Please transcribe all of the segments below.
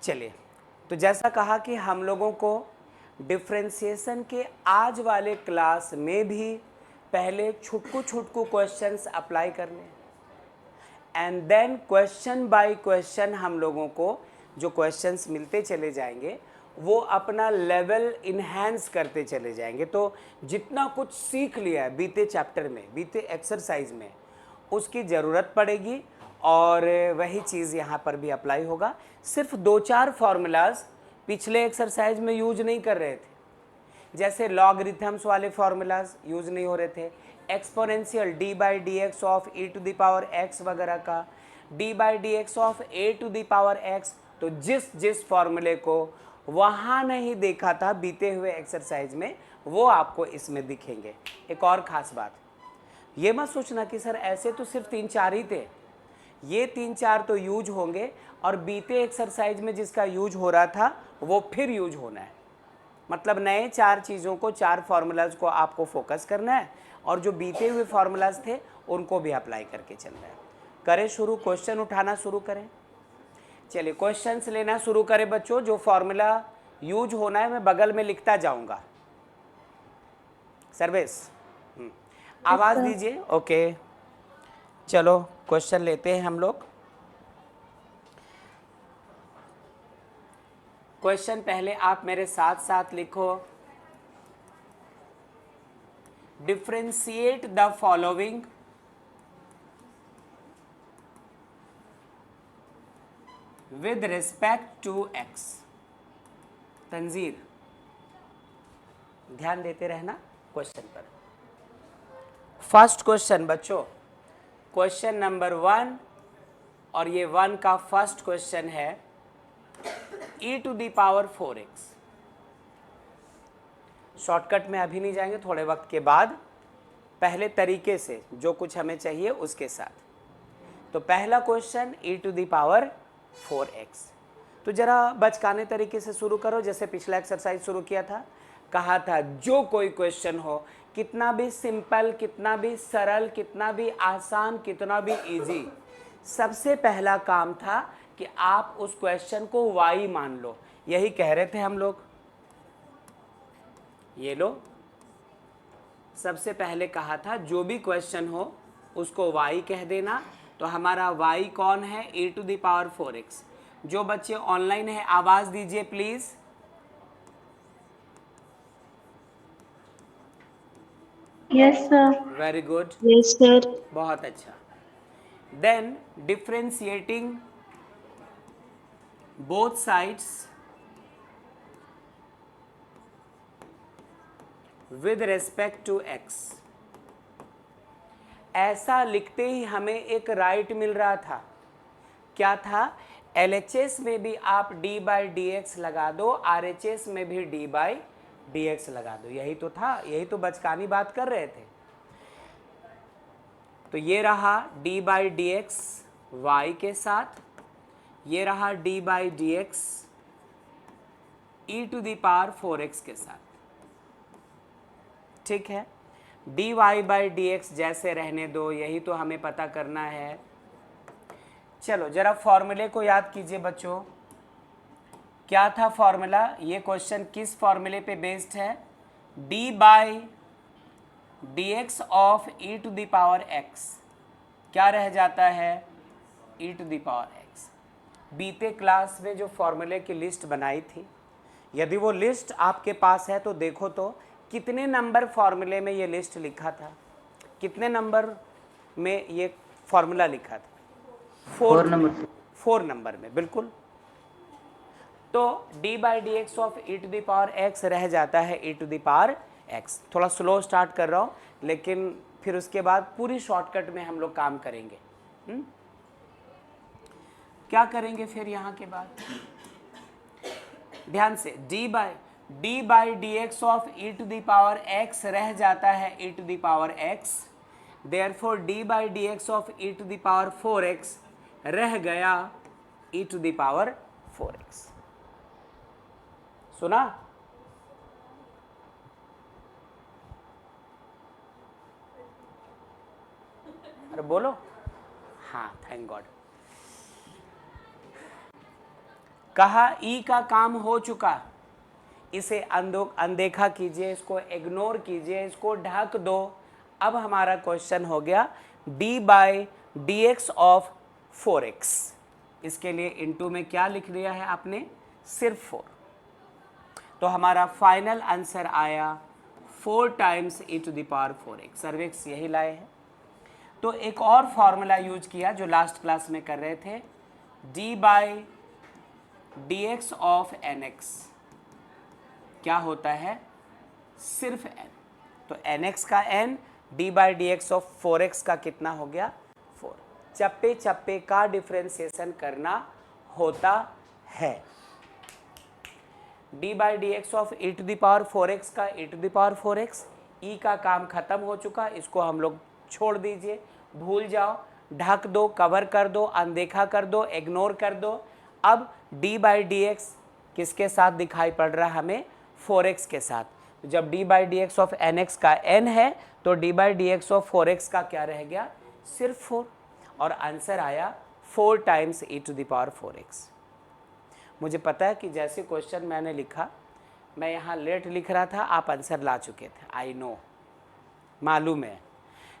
चलिए, तो जैसा कहा कि हम लोगों को डिफ्रेंशिएशन के आज वाले क्लास में भी पहले छुटकू छुटकू क्वेश्चंस अप्लाई करने and then question by question हम लोगों को जो क्वेश्चंस मिलते चले जाएंगे वो अपना लेवल इन्हेंस करते चले जाएंगे। तो जितना कुछ सीख लिया है बीते चैप्टर में, बीते एक्सरसाइज में, उसकी ज़रूरत पड़ेगी और वही चीज़ यहाँ पर भी अप्लाई होगा। सिर्फ 2-4 फार्मूलाज पिछले एक्सरसाइज में यूज नहीं कर रहे थे, जैसे लॉगरिथम्स वाले फार्मूलाज यूज नहीं हो रहे थे, exponential d by d x of e to the power x वगैरह का, d by d x of a to the power x. तो जिस जिस फॉर्मूले को वहाँ नहीं देखा था बीते हुए एक्सरसाइज में, वो आपको इसमें दिखेंगे। एक और ख़ास बात, ये मत सोचना कि सर ऐसे तो सिर्फ 3-4 ही थे, ये 3-4 तो यूज होंगे और बीते एक्सरसाइज में जिसका यूज हो रहा था वो फिर यूज होना है। मतलब नए 4 चीज़ों को, 4 फार्मूलाज को आपको फोकस करना है और जो बीते हुए फार्मूलाज थे उनको भी अप्लाई करके चलना है। करें शुरू, क्वेश्चन उठाना शुरू करें। चलिए क्वेश्चंस लेना शुरू करें बच्चों। जो फार्मूला यूज होना है मैं बगल में लिखता जाऊंगा। सर्वेश आवाज़ दीजिए। ओके, चलो क्वेश्चन लेते हैं हम लोग। क्वेश्चन पहले आप मेरे साथ साथ लिखो। Differentiate the following with respect to x. Tanzeer, ध्यान देते रहना क्वेश्चन पर। फर्स्ट क्वेश्चन बच्चों, क्वेश्चन नंबर 1, और ये 1 का फर्स्ट क्वेश्चन है e to the power 4x। Shortcut में अभी नहीं जाएंगे, थोड़े वक्त के बाद, पहले तरीके से जो कुछ हमें चाहिए उसके साथ। तो पहला question e to the power 4x। तो जरा बचकाने तरीके से शुरू करो, जैसे पिछला एक्सरसाइज शुरू किया था। कहा था जो कोई क्वेश्चन हो, कितना भी सिंपल, कितना भी सरल, कितना भी आसान, कितना भी इजी, सबसे पहला काम था कि आप उस क्वेश्चन को y मान लो। यही कह रहे थे हम लोग। ये लो, सबसे पहले कहा था जो भी क्वेश्चन हो उसको y कह देना। तो हमारा y कौन है? e to the power 4x। जो बच्चे ऑनलाइन है आवाज दीजिए please. Yes sir. Very good, yes sir. बहुत अच्छा। Then differentiating both sides with respect to x। ऐसा लिखते ही हमें एक राइट मिल रहा था। क्या था? LHS में भी आप d बाई डी एक्स लगा दो, RHS में भी d बाई डी एक्स लगा दो। यही तो था, यही तो बचकानी बात कर रहे थे। तो ये रहा d by d x y के साथ, ये रहा d by d x e to the power 4x के साथ। ठीक है, dy बाई डी एक्स जैसे रहने दो, यही तो हमें पता करना है। चलो जरा फॉर्मूले को याद कीजिए बच्चों। क्या था फॉर्मूला? ये क्वेश्चन किस फॉर्मूले पे बेस्ड है? d by d x of e to the power x क्या रह जाता है? e to the power x। बीते क्लास में जो फॉर्मूले की लिस्ट बनाई थी, यदि वो लिस्ट आपके पास है तो देखो तो कितने नंबर फॉर्मूले में ये लिस्ट लिखा था, कितने नंबर में ये फॉर्मूला लिखा था? 4 नंबर में, बिल्कुल। तो d by d x of e to the power x रह जाता है e to the power x। थोड़ा स्लो स्टार्ट कर रहा हूँ, लेकिन फिर उसके बाद पूरी शॉर्टकट में हम लोग काम करेंगे। क्या करेंगे फिर यहाँ के बाद? ध्यान से, d by d x of e to the power x रह जाता है e to the power x। Therefore d by d x of e to the power 4x रह गया e to the power 4x। सुना? अरे बोलो। हाँ, thank God. कहा ई का काम हो चुका, इसे अनदेखा कीजिए, इसको इग्नोर कीजिए, इसको ढक दो। अब हमारा क्वेश्चन हो गया d/dx ऑफ 4x। इसके लिए इनटू में क्या लिख दिया है आपने, सिर्फ 4। तो हमारा फाइनल आंसर आया 4 टाइम्स e⁴x। सर्वेक्स यही लाए हैं। तो एक और फॉर्मूला यूज किया जो लास्ट क्लास में कर रहे थे, d/dx ऑफ nx क्या होता है, सिर्फ n। तो nx का n, d/dx ऑफ 4x का कितना हो गया, 4। चप्पे चप्पे का डिफ्रेंसिएशन करना होता है। d/dx ऑफ e⁴x का e⁴x, e का काम खत्म हो चुका, इसको हम लोग छोड़ दीजिए, भूल जाओ, ढक दो, कवर कर दो, अनदेखा कर दो, इग्नोर कर दो। अब d/dx किसके साथ दिखाई पड़ रहा है हमें, 4x के साथ। जब d/dx ऑफ nx का n है तो d/dx ऑफ 4x का क्या रह गया, सिर्फ 4। और आंसर आया 4 टाइम्स e⁴x। मुझे पता है कि जैसे क्वेश्चन मैंने लिखा, मैं यहाँ लेट लिख रहा था, आप आंसर ला चुके थे, आई नो, मालूम है।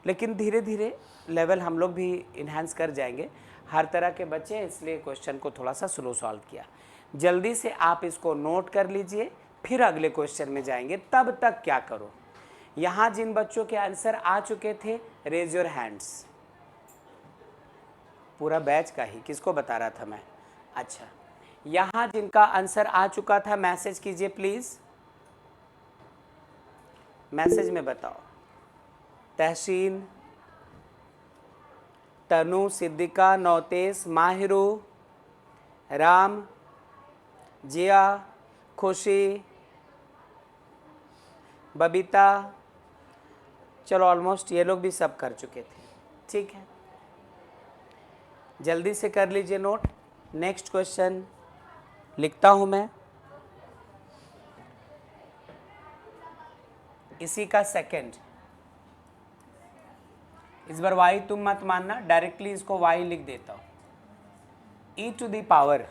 लेकिन धीरे धीरे लेवल हम लोग भी इन्हांस कर जाएंगे, हर तरह के बच्चे, इसलिए क्वेश्चन को थोड़ा सा स्लो सॉल्व किया। जल्दी से आप इसको नोट कर लीजिए, फिर अगले क्वेश्चन में जाएंगे। तब तक क्या करो, यहाँ जिन बच्चों के आंसर आ चुके थे, रेज योर हैंड्स। पूरा बैच का ही, किसको बता रहा था मैं, अच्छा, यहाँ जिनका आंसर आ चुका था मैसेज कीजिए प्लीज, मैसेज में बताओ। तहसीन, तनु, सिद्दिका, नौतेश, माहिरू, राम, जिया, खुशी, बबीता, चलो ऑलमोस्ट ये लोग भी सब कर चुके थे, ठीक है। जल्दी से कर लीजिए नोट। नेक्स्ट क्वेश्चन लिखता हूं मैं, इसी का सेकंड। इस बार y तुम मत मानना, डायरेक्टली इसको y लिख देता हूं, e⁴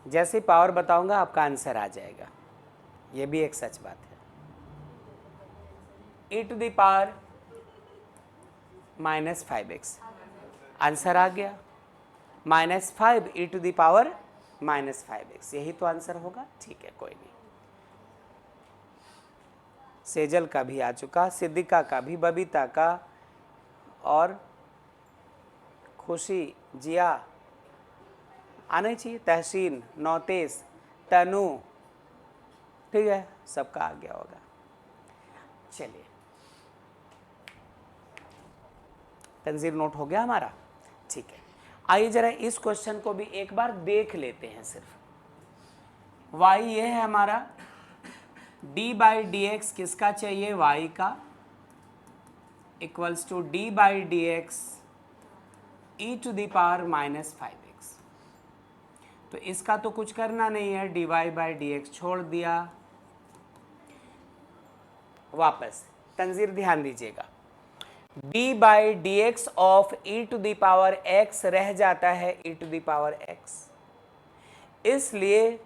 जैसे पावर बताऊंगा आपका आंसर आ जाएगा, ये भी एक सच बात है। e⁻⁻5x आंसर आ गया, -5 e⁻⁻5x, यही तो आंसर होगा, ठीक है, कोई नहीं। सेजल का भी आ चुका, सिद्दिका का भी, बबीता का, और खुशी, जिया आना चाहिए, तहसीन, नौतेश, तनु, ठीक है, सबका आ गया होगा। चलिए, तंजीर नोट हो गया हमारा, ठीक है। आइए जरा इस क्वेश्चन को भी एक बार देख लेते हैं। सिर्फ y ये है हमारा, d/dx किसका चाहिए, y का, इक्वल्स टू d/dx e⁻⁻5x। तो इसका तो कुछ करना नहीं है, dy/dx छोड़ दिया। वापस तंजीर ध्यान दीजिएगा, d/dx ऑफ e⁻x रह जाता है e⁻x, इसलिए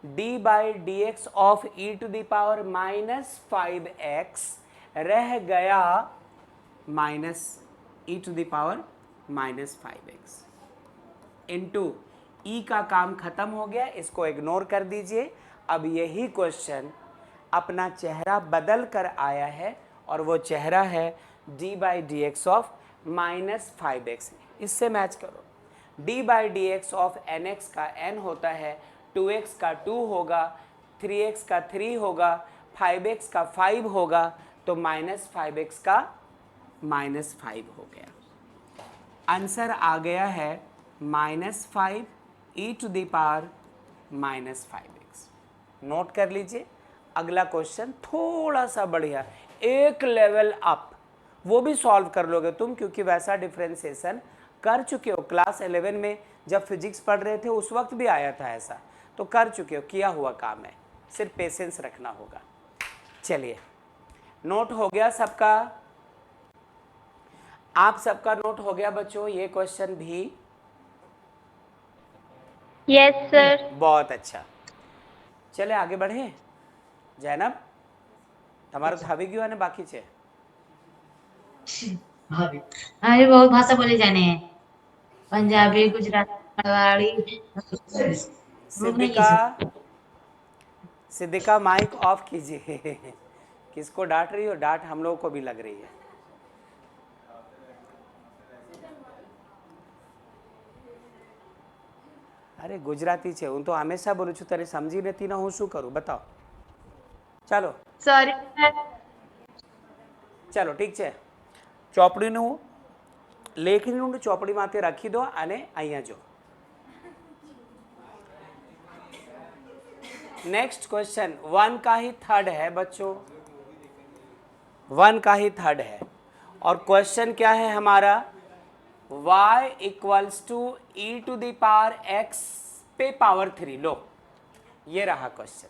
d/dx ऑफ e⁻⁻5x रह गया -e⁻⁻5x इंटू ई का काम खत्म हो गया, इसको इग्नोर कर दीजिए। अब यही क्वेश्चन अपना चेहरा बदल कर आया है, और वो चेहरा है d/dx ऑफ -5x। इससे मैच करो, d/dx ऑफ nx का n होता है, 2x का 2 होगा, 3x का 3 होगा, 5x का 5 होगा, तो -5x का -5 हो गया। आंसर आ गया है -5 e⁻⁻5x। नोट कर लीजिए। अगला क्वेश्चन थोड़ा सा बढ़िया, एक लेवल अप, वो भी सॉल्व कर लोगे तुम, क्योंकि वैसा डिफरेंशिएशन कर चुके हो। क्लास 11 में जब फिजिक्स पढ़ रहे थे उस वक्त भी आया था ऐसा, तो कर चुके हो, किया हुआ काम है, सिर्फ पेशेंस रखना होगा। चलिए, नोट हो गया सबका। आप सबका नोट हो गया बच्चों ये क्वेश्चन भी? Yes, sir. बहुत अच्छा, चले आगे बढ़े। जैनब તમારું થાવી ગયું અને બાકી છે? हमारी बहुत भाषा बोले जाने हैं, पंजाबी, गुजराती, मरवाड़ी, सिद्दिका, सिद्दिका माइक ऑफ कीजिए। किसको डांट रही हो? डांट हम लोगों को भी लग रही है। अरे गुजराती છે, હું તો હંમેશા બોલું છું, તારે સમજી નથી ને હું શું કરું बताओ? ચાલો Sorry, sir. ચાલો ઠીક છે, ચોપડીનું લેખનનું ચોપડીમાંથી રાખી દો અને અહીંયા જો। नेक्स्ट क्वेश्चन 1 का ही थर्ड है बच्चों, 1 का ही थर्ड है और क्वेश्चन क्या है हमारा? y equals to e to the power x पे पावर 3। लो ये रहा क्वेश्चन,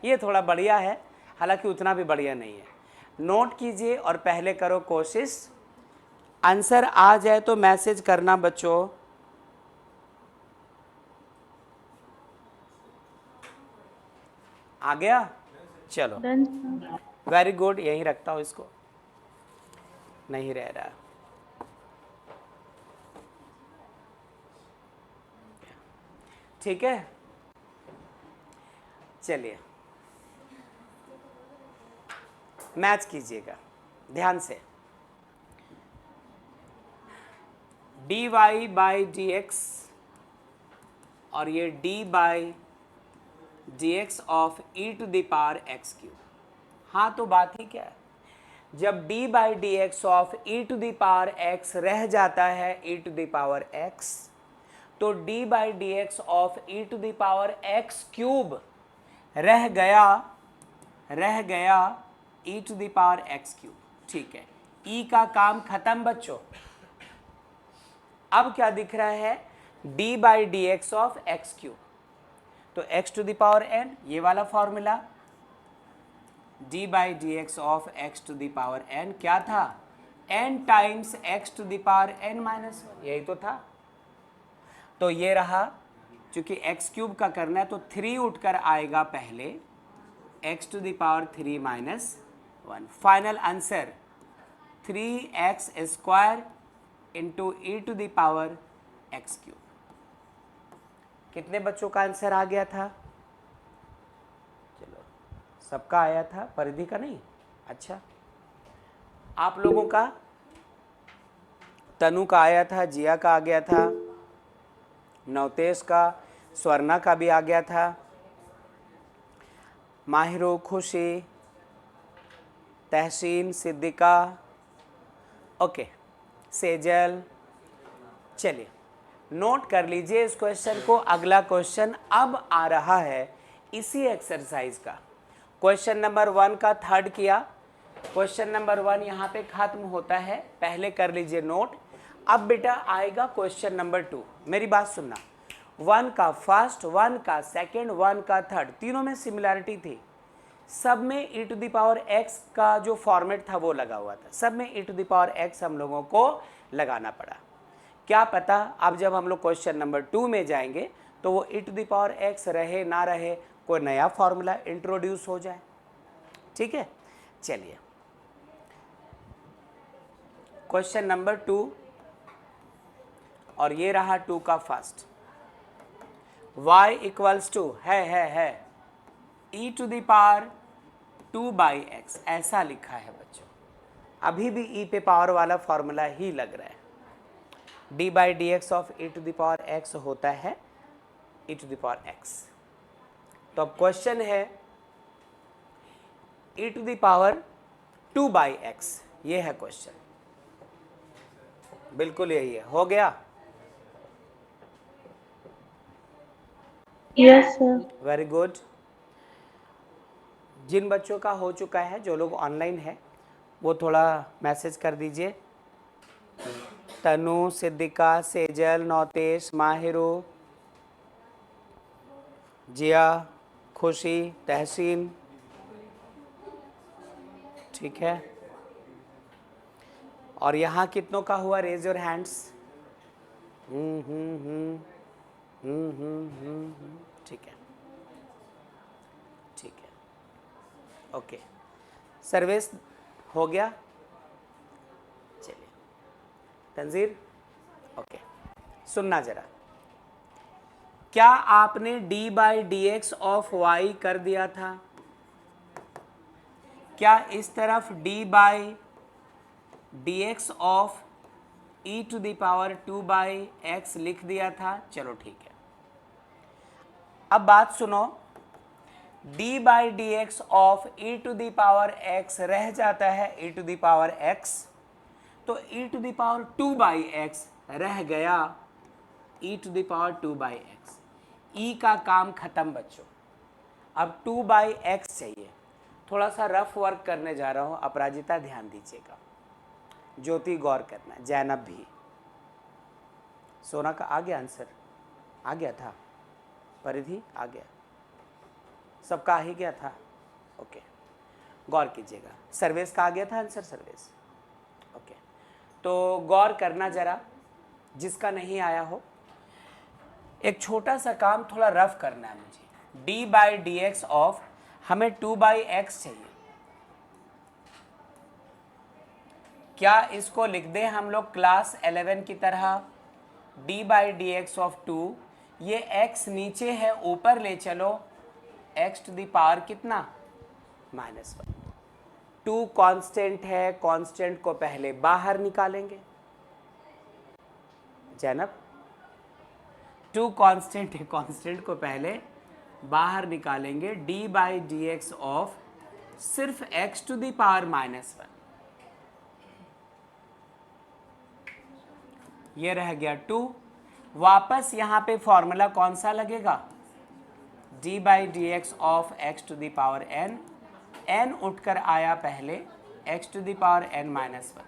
ये थोड़ा बढ़िया है, हालांकि उतना भी बढ़िया नहीं है। नोट कीजिए और पहले करो कोशिश, आंसर आ जाए तो मैसेज करना बच्चों। आ गया? चलो Done, sir. वेरी गुड, यहीं रखता हूँ इसको, नहीं रह रहा। ठीक है, चलिए मैच कीजिएगा ध्यान से। dy बाई डी एक्स और ये d by d x of e to the power x cube. हाँ तो बात ही क्या है, जब d by d x of e to the power x रह जाता है e to the power x, तो d by d x of e to the power x cube रह गया e to the power x cube. ठीक है, e का काम खत्म बच्चों। अब क्या दिख रहा है? d by d x of x cube, तो x to the power n, ये वाला formula d by d x of x to the power n क्या था? n times x to the power n minus 1, यही तो था। तो ये रहा, चूंकि x क्यूब का करना है तो 3 उठकर आएगा पहले, x to the power 3 minus 1। Final answer 3x square into e to the power x cube. कितने बच्चों का आंसर आ गया था? चलो सबका आया था, परिधि का नहीं? अच्छा, आप लोगों का? तनु का आया था, जिया का आ गया था, नवतेश का, स्वर्णा का भी आ गया था, माहिरो, खुशी, तहसीन, सिद्दिका, ओके, सेजल। चलिए नोट कर लीजिए इस क्वेश्चन को। अगला क्वेश्चन अब आ रहा है इसी एक्सरसाइज का, क्वेश्चन नंबर 1 का थर्ड किया, क्वेश्चन नंबर 1 यहाँ पे खत्म होता है, पहले कर लीजिए नोट। अब बेटा आएगा क्वेश्चन नंबर 2, मेरी बात सुनना। 1 का फर्स्ट, 1 का सेकंड, 1 का थर्ड, तीनों में सिमिलैरिटी थी, सब में e to the power x का जो फॉर्मेट था वो लगा हुआ था, सब में e to the power x हम लोगों को लगाना पड़ा। क्या पता अब जब हम लोग क्वेश्चन नंबर 2 में जाएंगे तो वो e to the power x रहे ना रहे, कोई नया फॉर्मूला इंट्रोड्यूस हो जाए। ठीक है, चलिए क्वेश्चन नंबर 2, और ये रहा 2 का फर्स्ट। y इक्वल्स टू है e to the power 2 by x, ऐसा लिखा है बच्चों। अभी भी e पे पावर वाला फॉर्मूला ही लग रहा है। d by d x of e to the power x होता है e to the power x। तो अब क्वेश्चन है e to the power 2 by x, ये है क्वेश्चन, बिल्कुल यही है। हो गया? Yes, sir. Very good. जिन बच्चों का हो चुका है, जो लोग ऑनलाइन है, वो थोड़ा मैसेज कर दीजिए। तनु, सिद्दिका, सेजल, नौतेश, माहिरो, जिया, खुशी, तहसीन। ठीक है, और यहाँ कितनों का हुआ? Raise your hands. ठीक है, ठीक है, ओके। सर्वेश हो गया? चलिए तंजीर, ओके। सुनना जरा, क्या आपने d by d x of y कर दिया था? क्या इस तरफ d by d x of e to the power 2 by x लिख दिया था? चलो ठीक है। अब बात सुनो, d by d x of e to the power x रह जाता है e to the power x, तो e to the power 2 by x रह गया e to the power 2 by x. e का काम खत्म बच्चों। अब 2 बाई एक्स चाहिए। थोड़ा सा रफ वर्क करने जा रहा हूँ, अपराजिता ध्यान दीजिएगा, ज्योति गौर करना, जैनब भी। सोना का आ गया आंसर? आ गया था? परिधि आ गया? सबका आ ही गया था? ओके, गौर कीजिएगा। सर्वेश का आ गया था आंसर? सर्वेश, ओके। तो गौर करना जरा, जिसका नहीं आया हो। एक छोटा सा काम थोड़ा रफ करना है मुझे। D by d x of, हमें 2 बाई एक्स चाहिए। क्या इसको लिख दें हम लोग क्लास 11 की तरह? D by d x of 2, ये x नीचे है, ऊपर ले चलो, x टू द पावर कितना? -1। 2 कांस्टेंट है, कांस्टेंट को पहले बाहर निकालेंगे। जैनब, 2 कांस्टेंट है, कांस्टेंट को पहले बाहर निकालेंगे। D by d x of सिर्फ x टू द पावर -1, ये रह गया 2। वापस यहाँ पे फॉर्मूला कौन सा लगेगा? d by d x of x to the power n, n उठकर आया पहले x to the power n -1,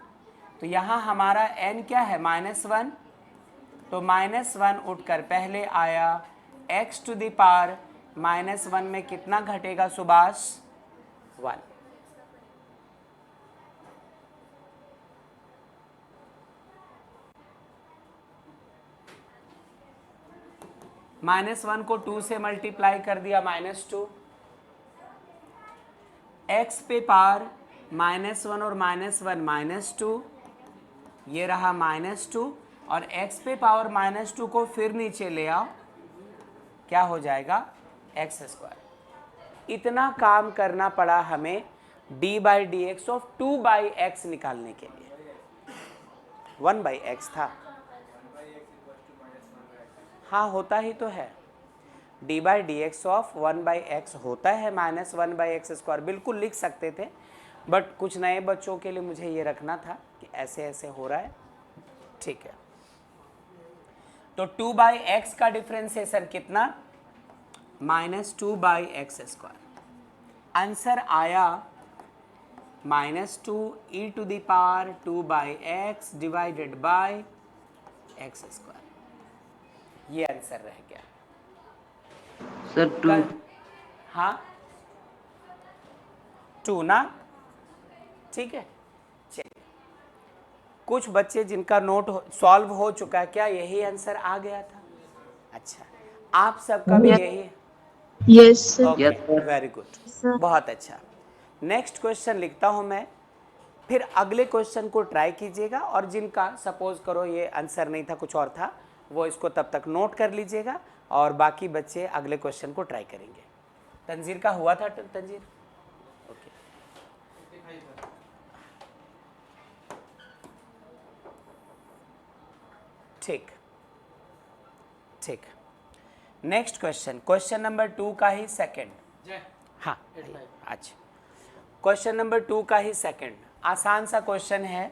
तो यहाँ हमारा n क्या है? -1, तो -1 उठकर पहले आया, x टू द पावर -1 में कितना घटेगा सुभाष? 1। -1 को 2 से मल्टीप्लाई कर दिया, -2। x पे पावर -1 और -1 -2, ये रहा -2, और x पे पावर -2 को फिर नीचे ले आओ, क्या हो जाएगा? x²। इतना काम करना पड़ा हमें d by d x of 2 by x निकालने के लिए। 1 बाई एक्स था, हाँ होता ही तो है। d by d x of 1 by x होता है -1 बाई x², बिल्कुल लिख सकते थे, बट कुछ नए बच्चों के लिए मुझे ये रखना था कि ऐसे ऐसे हो रहा है। ठीक है, तो 2 बाई एक्स का डिफ्रेंसिएशन कितना? -2 बाई x²। आंसर आया -2 e to the power 2 by x divided by x²। ये आंसर रह गया सर 2। हाँ 2 ना? ठीक है, चलिए। कुछ बच्चे जिनका नोट सॉल्व हो चुका है, क्या यही आंसर आ गया था? अच्छा, आप सबका भी यही है? Yes sir. Okay, very good, बहुत अच्छा। नेक्स्ट क्वेश्चन लिखता हूं मैं, फिर अगले क्वेश्चन को ट्राई कीजिएगा, और जिनका सपोज करो ये आंसर नहीं था, कुछ और था, वो इसको तब तक नोट कर लीजिएगा, और बाकी बच्चे अगले क्वेश्चन को ट्राई करेंगे। तंजीर का हुआ था? तंजीर, ओके। ठीक ठीक। नेक्स्ट क्वेश्चन, क्वेश्चन नंबर 2 का ही सेकंड। हाँ अच्छा, क्वेश्चन नंबर 2 का ही सेकंड, आसान सा क्वेश्चन है।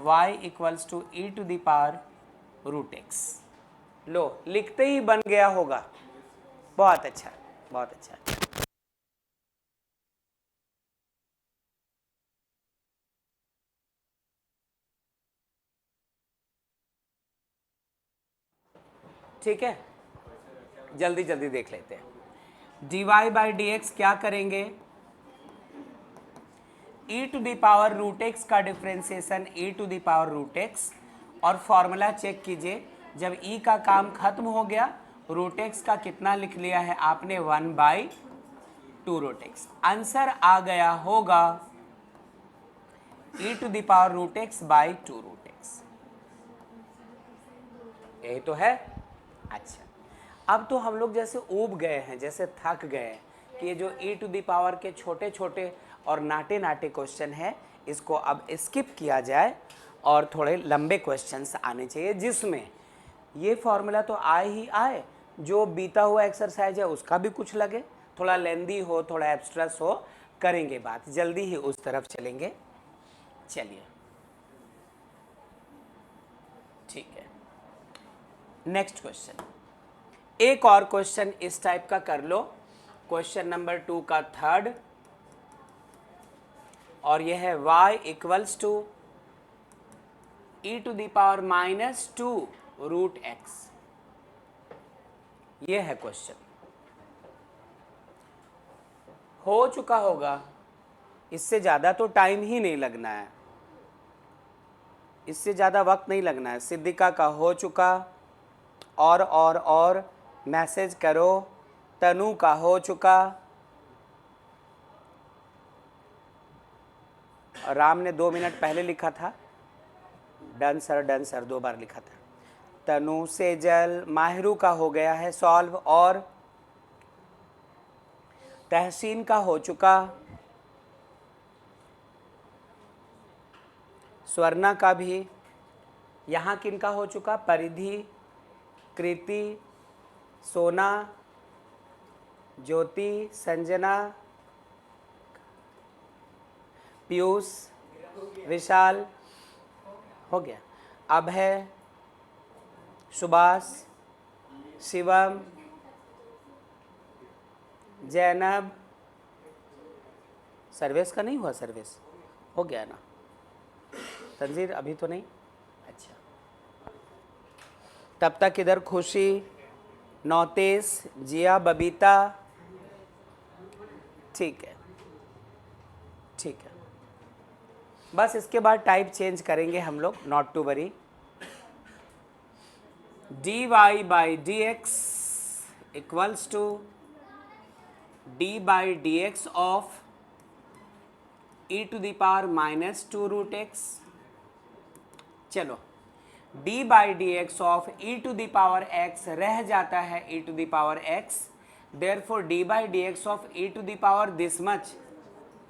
y equals to e to the power √x। लो, लिखते ही बन गया होगा। बहुत अच्छा, बहुत अच्छा। ठीक है, जल्दी जल्दी देख लेते हैं। dy बाई डी एक्स क्या करेंगे? E to the power root x का differentiation e to the power root x, और फॉर्मूला चेक कीजिए, जब ई का काम खत्म हो गया रूट एक्स का कितना लिख लिया है आपने 1/2 रूट एक्स। आंसर आ गया होगा e to the power root x by 2 root x. यही तो है। अच्छा, अब तो हम लोग जैसे ऊब गए हैं, जैसे थक गए हैं कि ये जो ई टू द पावर के छोटे छोटे और नाटे नाटे क्वेश्चन है इसको अब स्किप किया जाए और थोड़े लंबे क्वेश्चंस आने चाहिए जिसमें ये फॉर्मूला तो आए ही आए, जो बीता हुआ एक्सरसाइज है उसका भी कुछ लगे, थोड़ा लेंदी हो, थोड़ा एब्स्ट्रैक्ट हो, करेंगे बात, जल्दी ही उस तरफ चलेंगे। चलिए ठीक है, नेक्स्ट क्वेश्चन। एक और क्वेश्चन इस टाइप का कर लो, क्वेश्चन नंबर 2 का थर्ड, और यह है y equals to e to the power -2 root x. ये है क्वेश्चन, हो चुका होगा, इससे ज़्यादा तो टाइम ही नहीं लगना है, इससे ज़्यादा वक्त नहीं लगना है। सिद्धिका का हो चुका, और मैसेज करो। तनु का हो चुका, राम ने 2 मिनट पहले लिखा था, डन सर 2 बार लिखा था। तनु, सेजल, माहिरू का हो गया है सॉल्व, और तहसीन का हो चुका, स्वर्णा का भी। यहाँ किन का हो चुका? परिधि, कृति, सोना, ज्योति, संजना, पीयूष, विशाल, हो गया। अभय, सुभाष, शिवम, जैनब, सर्वेश का नहीं हुआ? सर्वेश हो गया ना? तंजीर अभी तो नहीं? अच्छा, तब तक इधर खुशी, नौतेश, जिया, बबीता, ठीक है ठीक है। बस इसके बाद टाइप चेंज करेंगे हम लोग, not to worry. dy by d x equals to d by d x of e to the power -2 root x. चलो, d by d x of e to the power x रह जाता है e to the power x, therefore d by d x of e to the power this much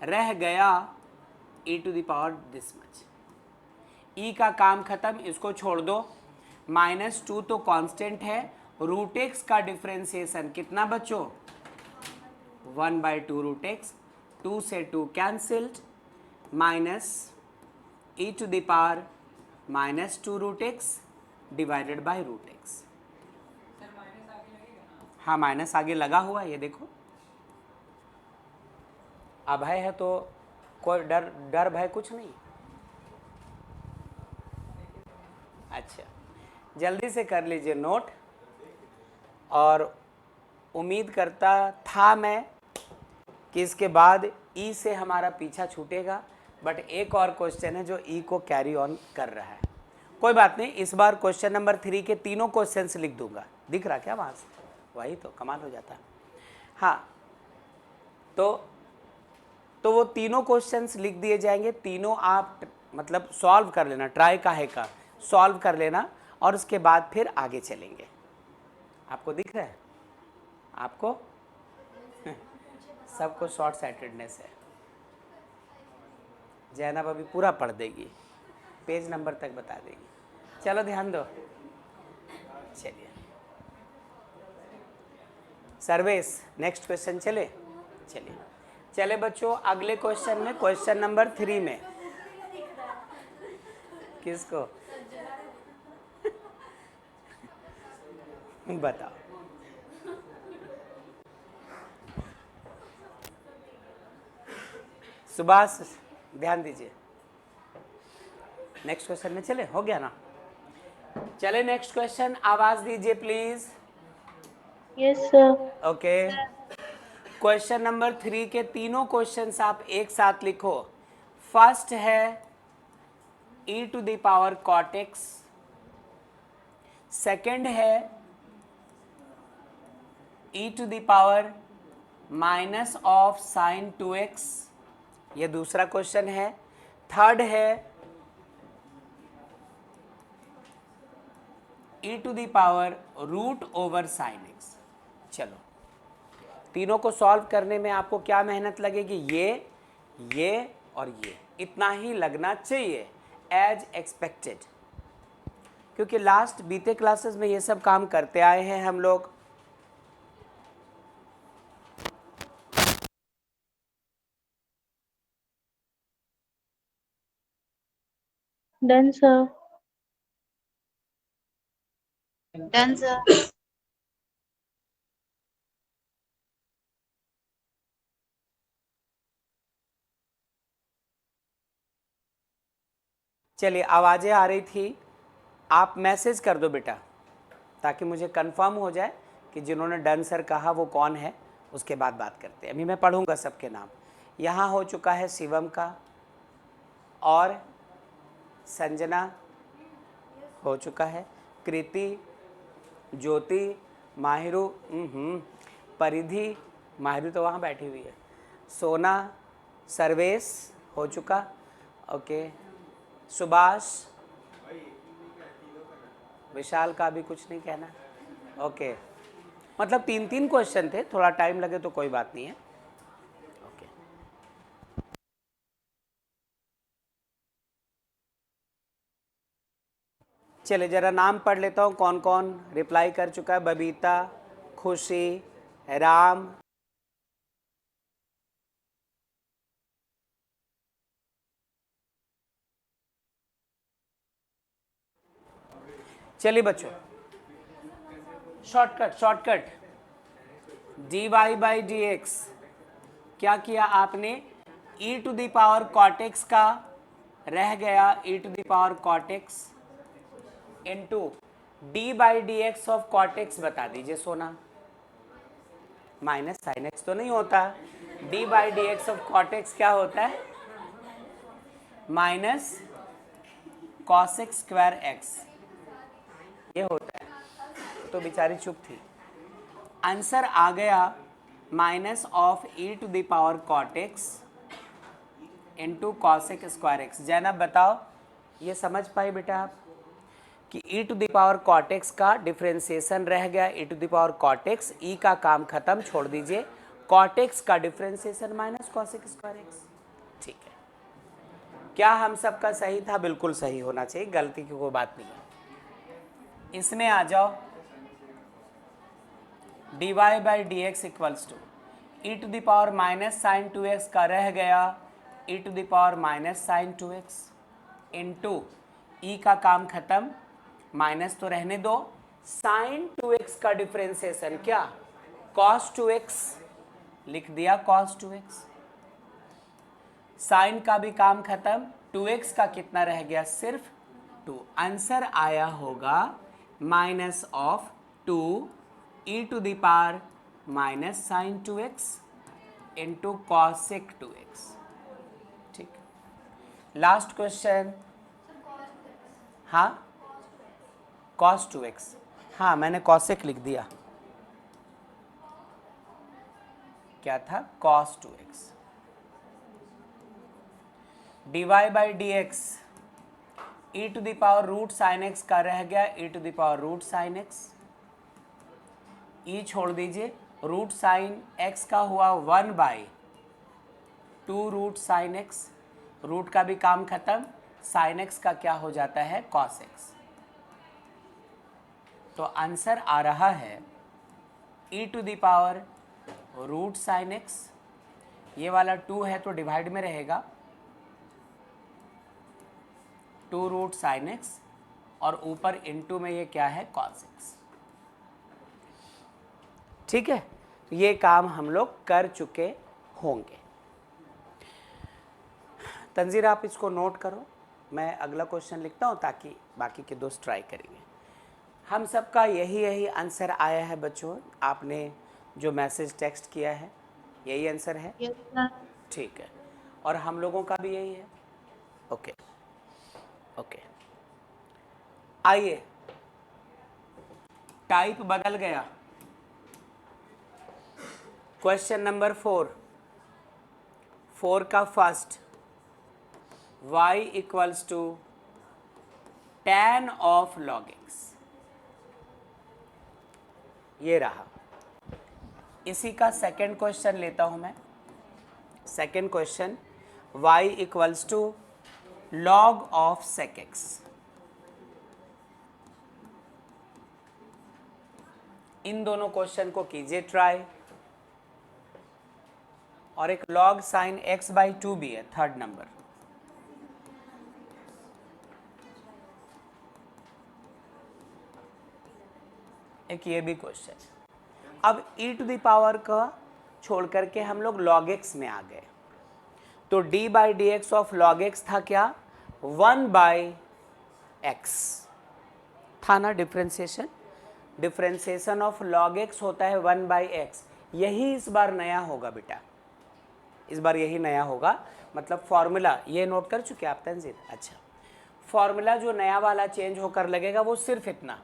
रह गया e to the power this much. e का काम खत्म, इसको छोड़ दो। -2 तो कांस्टेंट है, रूट एक्स का डिफ्रेंसिएशन कितना बच्चों? 1/2 रूट एक्स, 2 से 2 cancelled, minus e to the power -2 root x divided by root x. हाँ, माइनस आगे लगा हुआ है, ये देखो। अभय है तो कोई डर भय कुछ नहीं। अच्छा, जल्दी से कर लीजिए नोट, और उम्मीद करता था मैं कि इसके बाद ई से हमारा पीछा छूटेगा, बट एक और क्वेश्चन है जो ई को कैरी ऑन कर रहा है। कोई बात नहीं, इस बार क्वेश्चन नंबर 3 के तीनों क्वेश्चंस लिख दूंगा। दिख रहा क्या वहाँ से? वही तो कमाल हो जाता है। हाँ, तो वो तीनों क्वेश्चंस लिख दिए जाएंगे, तीनों आप मतलब सॉल्व कर लेना, ट्राई काहे का सॉल्व कर लेना, और उसके बाद फिर आगे चलेंगे। आपको दिख रहा है? आपको सबको शॉर्ट साइटेडनेस है। जैनब अभी पूरा पढ़ देगी, पेज नंबर तक बता देगी। चलो ध्यान दो। चलिए सर्वेश, नेक्स्ट क्वेश्चन चले। चले बच्चों, अगले क्वेश्चन में, क्वेश्चन नंबर 3 में किसको बताओ? सुभाष, ध्यान दीजिए। नेक्स्ट क्वेश्चन में चले, हो गया ना? चले नेक्स्ट क्वेश्चन, आवाज दीजिए please. Yes sir. Okay, question number 3 के तीनों क्वेश्चंस आप एक साथ लिखो। फर्स्ट है e to the power cot x, second है e to the power minus of sine 2x, ये दूसरा क्वेश्चन है। थर्ड है e to the power root over sine x। चलो, तीनों को सॉल्व करने में आपको क्या मेहनत लगेगी? ये और ये, इतना ही लगना चाहिए एज एक्सपेक्टेड, क्योंकि लास्ट बीते क्लासेस में ये सब काम करते आए हैं हम लोग। Done, sir. Done sir. चलिए, आवाज़ें आ रही थी, आप मैसेज कर दो बेटा, ताकि मुझे कंफर्म हो जाए कि जिन्होंने डन सर कहा वो कौन है, उसके बाद बात करते हैं। अभी मैं पढ़ूंगा सबके नाम। यहाँ हो चुका है शिवम का, और संजना हो चुका है, कृति, ज्योति, माहिरू, परिधि, माहिरू तो वहाँ बैठी हुई है, सोना, सर्वेश हो चुका, ओके, सुभाष, विशाल का भी कुछ नहीं कहना, ओके। मतलब 3-3 क्वेश्चन थे, थोड़ा टाइम लगे तो कोई बात नहीं है, ओके। चलिए जरा नाम पढ़ लेता हूँ, कौन कौन रिप्लाई कर चुका है। बबीता, खुशी, राम, चलिए बच्चों, shortcut, dy by d x, क्या किया आपने? e to the power cot x का रह गया e to the power cot x into d by d x of cot x, बता दीजिए सोना। माइनस साइन x तो नहीं होता, D by d x of cot x क्या होता है? Minus cos x square x, ये होता है। तो बेचारी चुप थी। आंसर आ गया minus of e to the power cot x into cos x square x. Zainab बताओ, ये समझ पाई बेटा आप कि e to the power cot x का डिफ्रेंसिएशन रह गया e to the power cot x, e का काम खत्म, छोड़ दीजिए, cot x का differentiation minus cos x square x. ठीक है, क्या हम सबका सही था? बिल्कुल सही होना चाहिए, गलती की कोई बात नहीं है। इसमें आ जाओ, dy by d x equals to e to the power minus sine 2x का रह गया e to the power minus sine 2x into e का काम खत्म, माइनस तो रहने दो, साइन 2x का डिफ्रेंसिएशन क्या? cos 2x, लिख दिया cos 2x, साइन का भी काम खत्म, 2x का कितना रह गया? सिर्फ 2। आंसर आया होगा minus of 2 e to the power minus sine 2x into cosec 2x। ठीक, लास्ट क्वेश्चन। हाँ, cos 2x, हाँ मैंने कॉसेक लिख दिया, क्या था? cos 2x। dy by d x e to the power root sine x का रह गया e to the power root sine x, e छोड़ दीजिए, रूट साइन एक्स का हुआ 1 by 2 root sine x, root का भी काम खत्म, साइन एक्स का क्या हो जाता है? Cos x. तो आंसर आ रहा है e to the power root sine x, ये वाला 2 है तो डिवाइड में रहेगा, 2 रूट साइन एक्स, और ऊपर इनटू में ये क्या है? Cos x. ठीक है, तो ये काम हम लोग कर चुके होंगे। तंजीर आप इसको नोट करो, मैं अगला क्वेश्चन लिखता हूँ ताकि बाकी के दोस्त ट्राई करेंगे। हम सबका यही आंसर आया है बच्चों, आपने जो मैसेज टेक्स्ट किया है यही आंसर है? Yes sir. ठीक है, और हम लोगों का भी यही है। ओके ओके, आइए टाइप बदल गया। क्वेश्चन नंबर 4 का first, y equals to tan of log x, ये रहा। इसी का सेकंड क्वेश्चन लेता हूं मैं। Second question, y equals to log of sec x। इन दोनों क्वेश्चन को कीजिए ट्राई। और एक log साइन x/2 भी है, थर्ड नंबर। एक ये भी क्वेश्चन। अब e टू द पावर का छोड़ करके हम लोग log x में आ गए, तो d/dx ऑफ log x था क्या, 1/x था ना। डिफरेंशिएशन ऑफ log x होता है 1/x। यही इस बार नया होगा बेटा, इस बार यही नया होगा। मतलब फॉर्मूला ये नोट कर चुके आप तंजील? अच्छा, फॉर्मूला जो नया वाला चेंज होकर लगेगा वो सिर्फ इतना,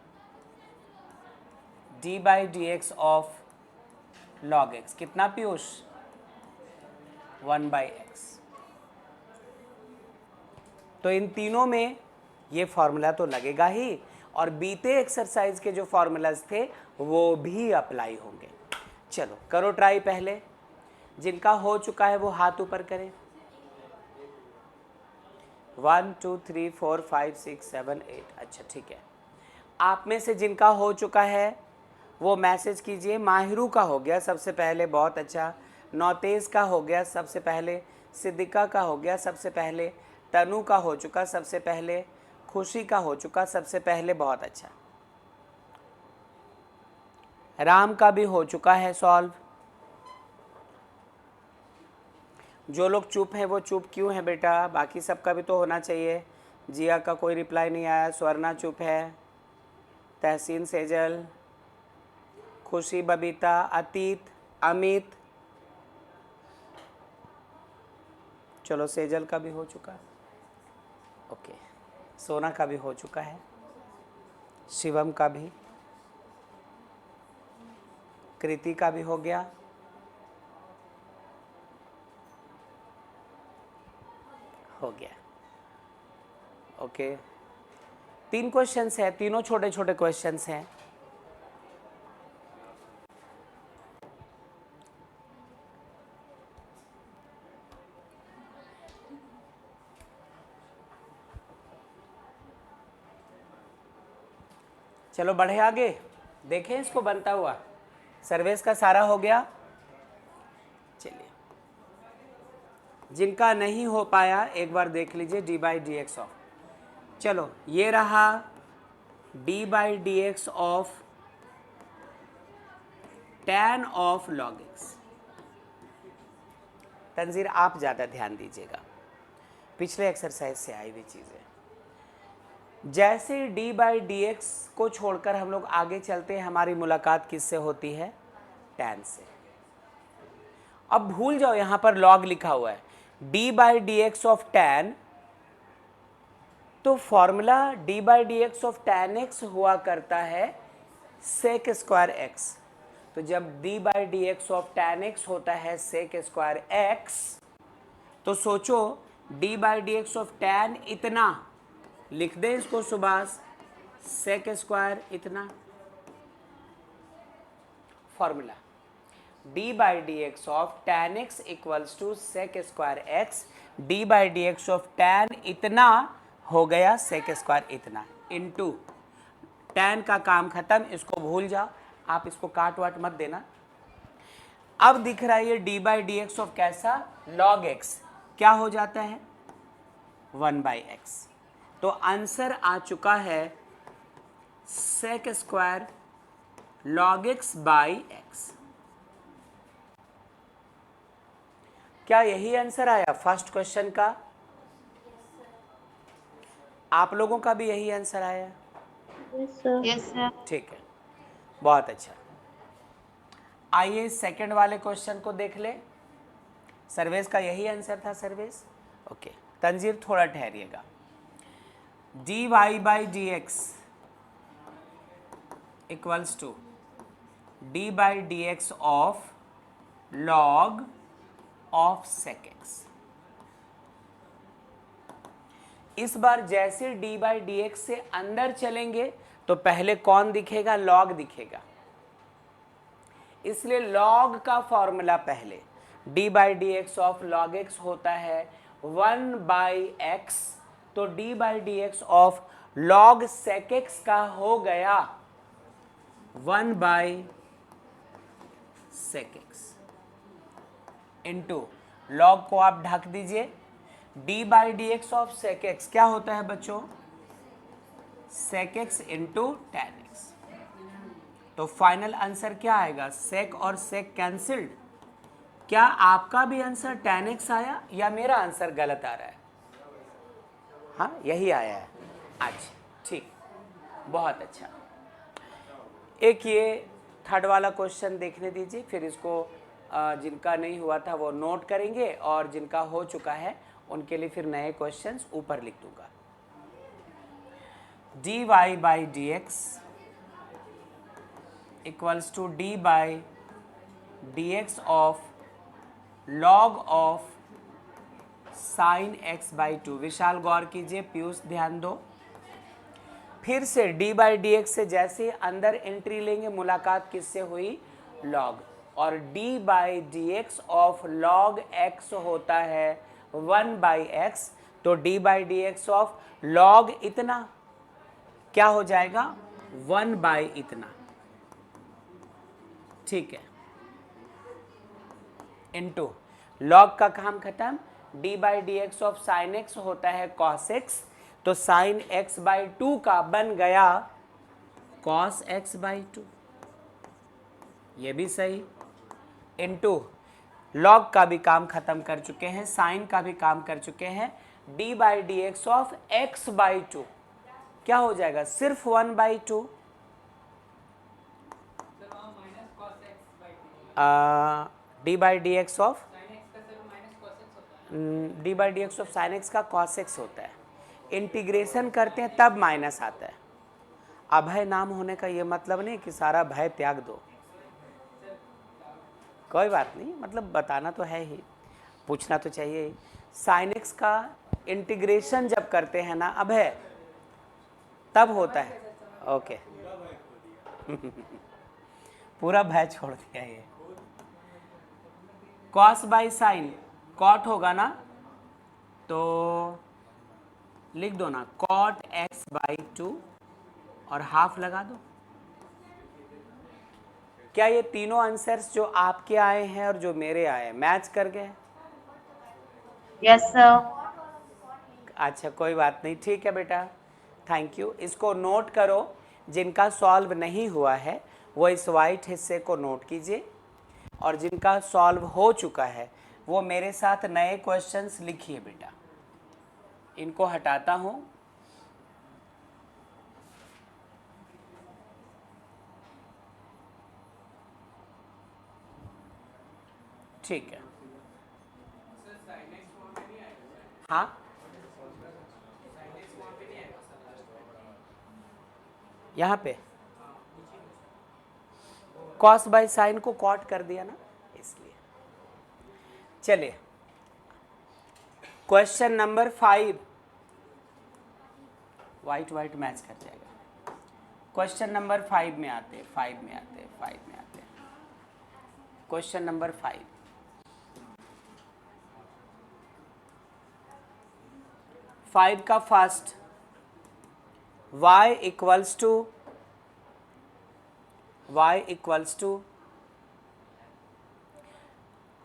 d/dx ऑफ log x कितना पीयूष, 1/x। तो इन तीनों में ये फॉर्मूला तो लगेगा ही, और बीते एक्सरसाइज के जो फॉर्मूलाज थे वो भी अप्लाई होंगे। चलो करो ट्राई। पहले जिनका हो चुका है वो हाथ ऊपर करें। 1 2 3 4 5 6 7 8। अच्छा ठीक है, आप में से जिनका हो चुका है वो मैसेज कीजिए। माहिरू का हो गया सबसे पहले, बहुत अच्छा। नौतेज का हो गया सबसे पहले, सिद्दीका का हो गया सबसे पहले, तनु का हो चुका सबसे पहले, खुशी का हो चुका सबसे पहले, बहुत अच्छा। राम का भी हो चुका है सॉल्व। जो लोग चुप हैं वो चुप क्यों है बेटा, बाकी सबका भी तो होना चाहिए। जिया का कोई रिप्लाई नहीं आया, स्वर्णा चुप है, तहसीन, सेजल, खुशी, बबीता, अतीत, अमित, चलो सेजल का भी हो चुका है, ओके। सोना का भी हो चुका है, शिवम का भी, कृति का भी हो गया, हो गया, ओके। 3 क्वेश्चंस हैं, तीनों छोटे छोटे क्वेश्चंस हैं। चलो बढ़े आगे, देखें इसको बनता हुआ। सर्वेस का सारा हो गया। चलिए, जिनका नहीं हो पाया एक बार देख लीजिए, d/dx ऑफ, चलो ये रहा d/dx of tan of log x। Tanzeer आप ज़्यादा ध्यान दीजिएगा, पिछले एक्सरसाइज से आई हुई चीज़ें। जैसे d/dx को छोड़कर हम लोग आगे चलते हैं, हमारी मुलाकात किससे होती है, tan से। अब भूल जाओ यहाँ पर log लिखा हुआ है, d/dx ऑफ tan, तो formula d/dx of tan x हुआ करता है sec स्क्वायर x। तो जब d/dx ऑफ tan x होता है sec स्क्वायर x, तो सोचो d/dx ऑफ tan इतना, लिख दे इसको सुभाष, sec स्क्वायर इतना। Formula d/dx of tan x equals to sec square x, d/dx of tan इतना हो गया sec स्क्वायर इतना, इनटू tan का काम खत्म, इसको भूल जाओ, आप इसको काट वाट मत देना। अब दिख रहा है ये d/dx ऑफ कैसा, log x, क्या हो जाता है 1/x। तो आंसर आ चुका है sec square log x by x। क्या यही आंसर आया फर्स्ट क्वेश्चन का? आप लोगों का भी यही आंसर आया? Yes sir. ठीक है, बहुत अच्छा। आइए सेकंड वाले क्वेश्चन को देख ले। सर्वेश का यही आंसर था सर्वेश, ओके। तंजीर थोड़ा ठहरिएगा। D y by d x equals to d by d x of log of sec x. इस बार जैसे डी बाई डी एक्स से अंदर चलेंगे तो पहले कौन दिखेगा? लॉग दिखेगा। इसलिए लॉग का फॉर्मूला पहले d by d x of log x होता है 1 बाई एक्स, तो d by d x of log sec x का हो गया 1 by sec x into log को आप ढक दीजिए। D by d x of sec x क्या होता है बच्चों? Sec x into tan x. तो फाइनल आंसर क्या आएगा? सेक और सेक कैंसिल्ड। क्या आपका भी आंसर टेन एक्स आया या मेरा आंसर गलत आ रहा है? हाँ, यही आया है। अच्छा, ठीक, बहुत अच्छा। एक ये थर्ड वाला क्वेश्चन देखने दीजिए, फिर इसको जिनका नहीं हुआ था वो नोट करेंगे और जिनका हो चुका है उनके लिए फिर नए क्वेश्चंस ऊपर लिख दूंगा। D y by d x equals to d by d x of log of sine x by two. Vishal गौर कीजिए, पीयूष ध्यान दो। फिर से डी बाई डी एक्स से जैसे अंदर एंट्री लेंगे मुलाकात किससे हुई? लॉग। और D by d x of log x होता है 1 बाई एक्स, तो d by d x of log इतना क्या हो जाएगा? 1 बाई इतना। ठीक है, इनटू लॉग का काम खत्म। D by d x of sine x होता है कॉस एक्स, तो साइन एक्स बाई 2 का बन गया कॉस एक्स बाई 2, ये भी सही। इनटू लॉग का भी काम खत्म कर चुके हैं, साइन का भी काम कर चुके हैं। D by d x of x by 2 क्या हो जाएगा? सिर्फ 1 by 2। D by d x of sine x का कॉस एक्स होता है। इंटीग्रेशन करते हैं तब माइनस आता है। अभय नाम होने का ये मतलब नहीं कि सारा भय त्याग दो, कोई बात नहीं, मतलब बताना तो है ही, पूछना तो चाहिए ही। साइन एक्स का इंटीग्रेशन जब करते हैं ना अभय, तब होता है। ओके पूरा भय छोड़ दिया ये। कॉस बाई साइन कॉट होगा ना, तो लिख दो ना कॉट एक्स बाई 2 और हाफ लगा दो। क्या ये तीनों आंसर्स जो आपके आए हैं और जो मेरे आए मैच कर गए? Yes sir. अच्छा, कोई बात नहीं, ठीक है बेटा, थैंक यू। इसको नोट करो, जिनका सॉल्व नहीं हुआ है वो इस वाइट हिस्से को नोट कीजिए, और जिनका सॉल्व हो चुका है वो मेरे साथ नए क्वेश्चंस लिखिए बेटा। इनको हटाता हूँ। ठीक है, हाँ यहाँ पे कॉस बाई साइन को कॉट कर दिया ना, इसलिए। चलिए question number 5, white white match कर जाएगा। क्वेश्चन नंबर 5 में आते हैं। क्वेश्चन नंबर 5, का first y equals to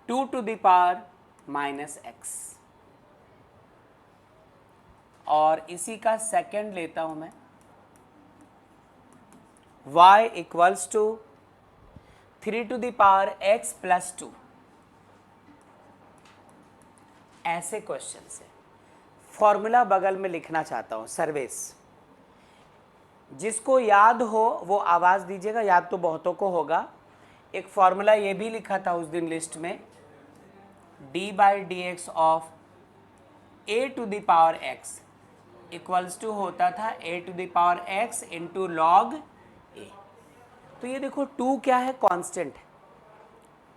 2 to the power minus x, और इसी का सेकंड लेता हूं मैं, y equals to 3 to the power x plus 2। ऐसे क्वेश्चन से फॉर्मूला बगल में लिखना चाहता हूं, सर्वेस। जिसको याद हो वो आवाज दीजिएगा, याद तो बहुतों को होगा। एक फॉर्मूला ये भी लिखा था उस दिन लिस्ट में, d by d x of a to the power x equals to होता था a to the power x into log a. तो ये देखो 2 क्या है, कांस्टेंट है,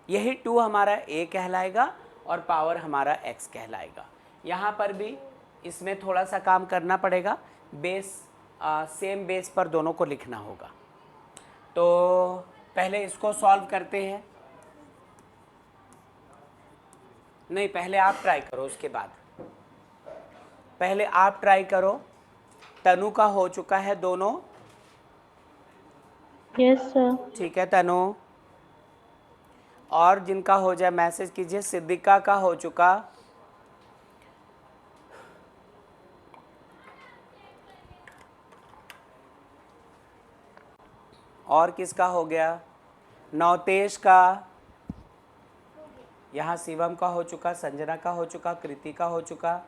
यही 2 हमारा ए कहलाएगा और पावर हमारा एक्स कहलाएगा। यहाँ पर भी इसमें थोड़ा सा काम करना पड़ेगा, बेस सेम बेस पर दोनों को लिखना होगा। तो पहले इसको सॉल्व करते हैं, नहीं पहले आप ट्राई करो, उसके बाद पहले आप ट्राई करो। तनु का हो चुका है दोनों, यस सर। ठीक है तनु, और जिनका हो जाए मैसेज कीजिए। सिद्दीका का हो चुका, और किसका हो गया, नवतेश का, यहाँ शिवम का हो चुका, संजना का हो चुका, कृति का हो चुका,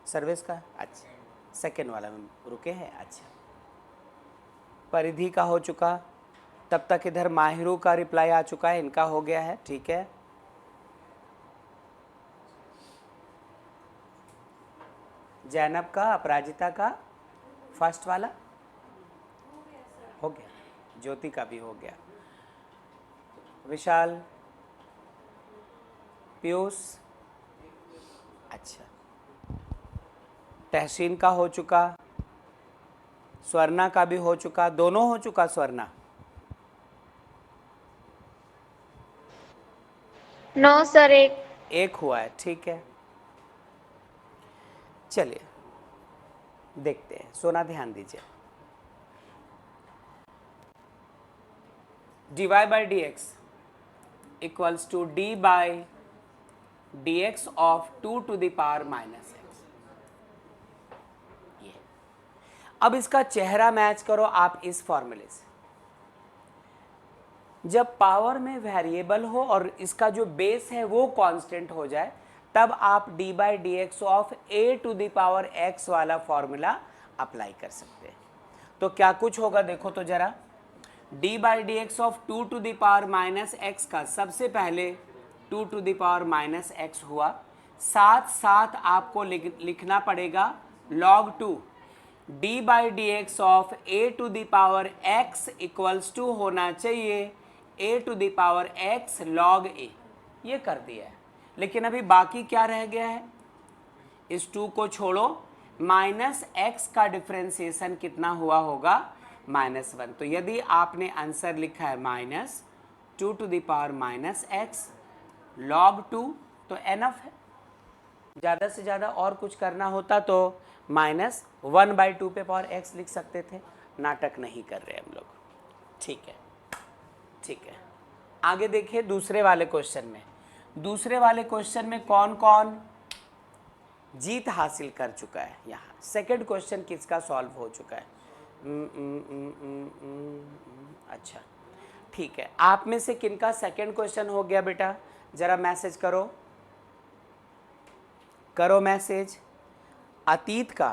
सर्वेश का, अच्छा सेकेंड वाला में रुके हैं, अच्छा परिधि का हो चुका। तब तक इधर माहिरू का रिप्लाई आ चुका है, इनका हो गया है, ठीक है। जैनब का, अपराजिता का फर्स्ट वाला हो गया, ज्योति का भी हो गया, विशाल, पीयूष, अच्छा तहसीन का हो चुका, स्वर्णा का भी हो चुका, दोनों हो चुका। स्वर्णा नो सर, एक हुआ है, ठीक है। चलिए देखते हैं, सोना ध्यान दीजिए। dy by d x equals to d by d x of 2 to the power minus x. ये अब इसका चेहरा मैच करो आप इस फॉर्मूले से। जब पावर में वेरिएबल हो और इसका जो बेस है वो कांस्टेंट हो जाए, तब आप d by d x of a to the power x वाला फॉर्मूला अप्लाई कर सकते हैं। तो क्या कुछ होगा देखो तो जरा, d by d x of 2 to the power minus x का सबसे पहले 2 to the power minus x हुआ, साथ साथ आपको लिखना पड़ेगा log 2 d by d x of a to the power x equals to होना चाहिए a to the power x log ए। ये कर दिया है, लेकिन अभी बाकी क्या रह गया है, इस 2 को छोड़ो, माइनस एक्स का डिफ्रेंसिएशन कितना हुआ होगा, -1। तो यदि आपने आंसर लिखा है -2 to the power minus x log 2 तो एनफ है। ज़्यादा से ज़्यादा और कुछ करना होता तो -1/2 पे पावर एक्स लिख सकते थे, नाटक नहीं कर रहे हम लोग, ठीक है ठीक है। आगे देखिए दूसरे वाले क्वेश्चन में, दूसरे वाले क्वेश्चन में कौन कौन जीत हासिल कर चुका है। यहाँ सेकंड क्वेश्चन किसका सॉल्व हो चुका है, अच्छा ठीक है। आप में से किनका सेकंड क्वेश्चन हो गया बेटा, जरा मैसेज करो, करो मैसेज। अतीत का,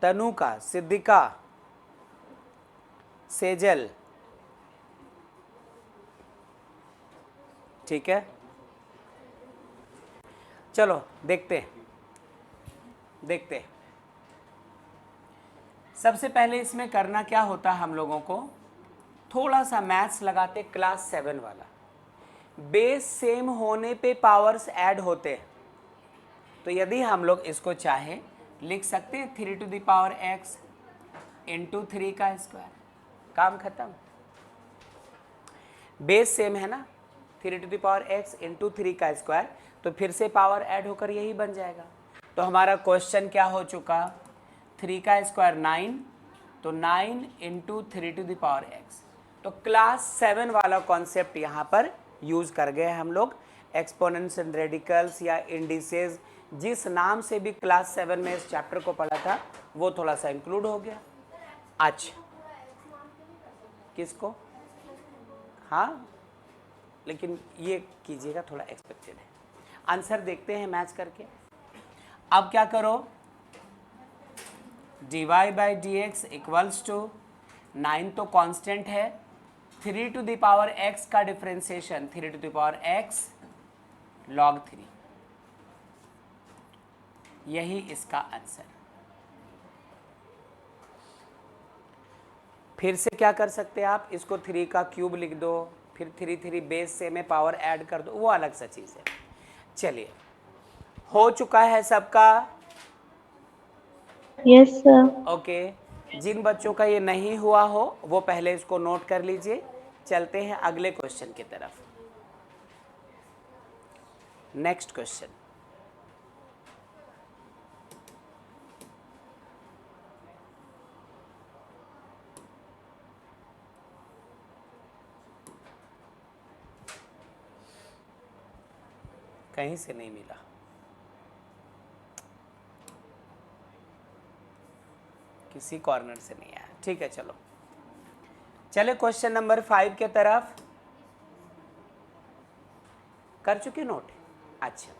तनु का, सिद्धिका, सेजल, ठीक है। चलो देखते देखते। सबसे पहले इसमें करना क्या होता है, हम लोगों को थोड़ा सा मैथ्स लगाते, क्लास 7 वाला। बेस सेम होने पे पावर्स ऐड होते हैं, तो यदि हम लोग इसको चाहे लिख सकते हैं 3 to the power x into 3 का स्क्वायर, काम खत्म। बेस सेम है ना, 3 to the power x into 3 का स्क्वायर, तो फिर से पावर ऐड होकर यही बन जाएगा। तो हमारा क्वेश्चन क्या हो चुका, 3 का स्क्वायर 9, तो 9 into 3 to the power x. तो क्लास 7 वाला कॉन्सेप्ट यहाँ पर यूज़ कर गए हम लोग। एक्सपोनेंट्स एंड रेडिकल्स या इंडिसेस, जिस नाम से भी क्लास 7 में इस चैप्टर को पढ़ा था वो थोड़ा सा इंक्लूड हो गया। अच्छा किसको, हाँ लेकिन ये कीजिएगा, थोड़ा एक्सपेक्टेड है। आंसर देखते हैं मैच करके। अब क्या करो, dy by d x equals to 9 तो कांस्टेंट है, 3 टू द पावर x का differentiation 3 to the power x log 3, यही इसका आंसर। फिर से क्या कर सकते हैं आप, इसको 3 का क्यूब लिख दो, फिर 3 बेस से में पावर ऐड कर दो, वो अलग सा चीज़ है। चलिए, हो चुका है सबका? Yes sir. ओके, जिन बच्चों का ये नहीं हुआ हो वो पहले इसको नोट कर लीजिए। चलते हैं अगले क्वेश्चन की तरफ। नेक्स्ट क्वेश्चन, कहीं से नहीं मिला। किसी कॉर्नर से नहीं आया, ठीक है। चलो चले क्वेश्चन नंबर 5 के तरफ। कर चुके नोट? अच्छा,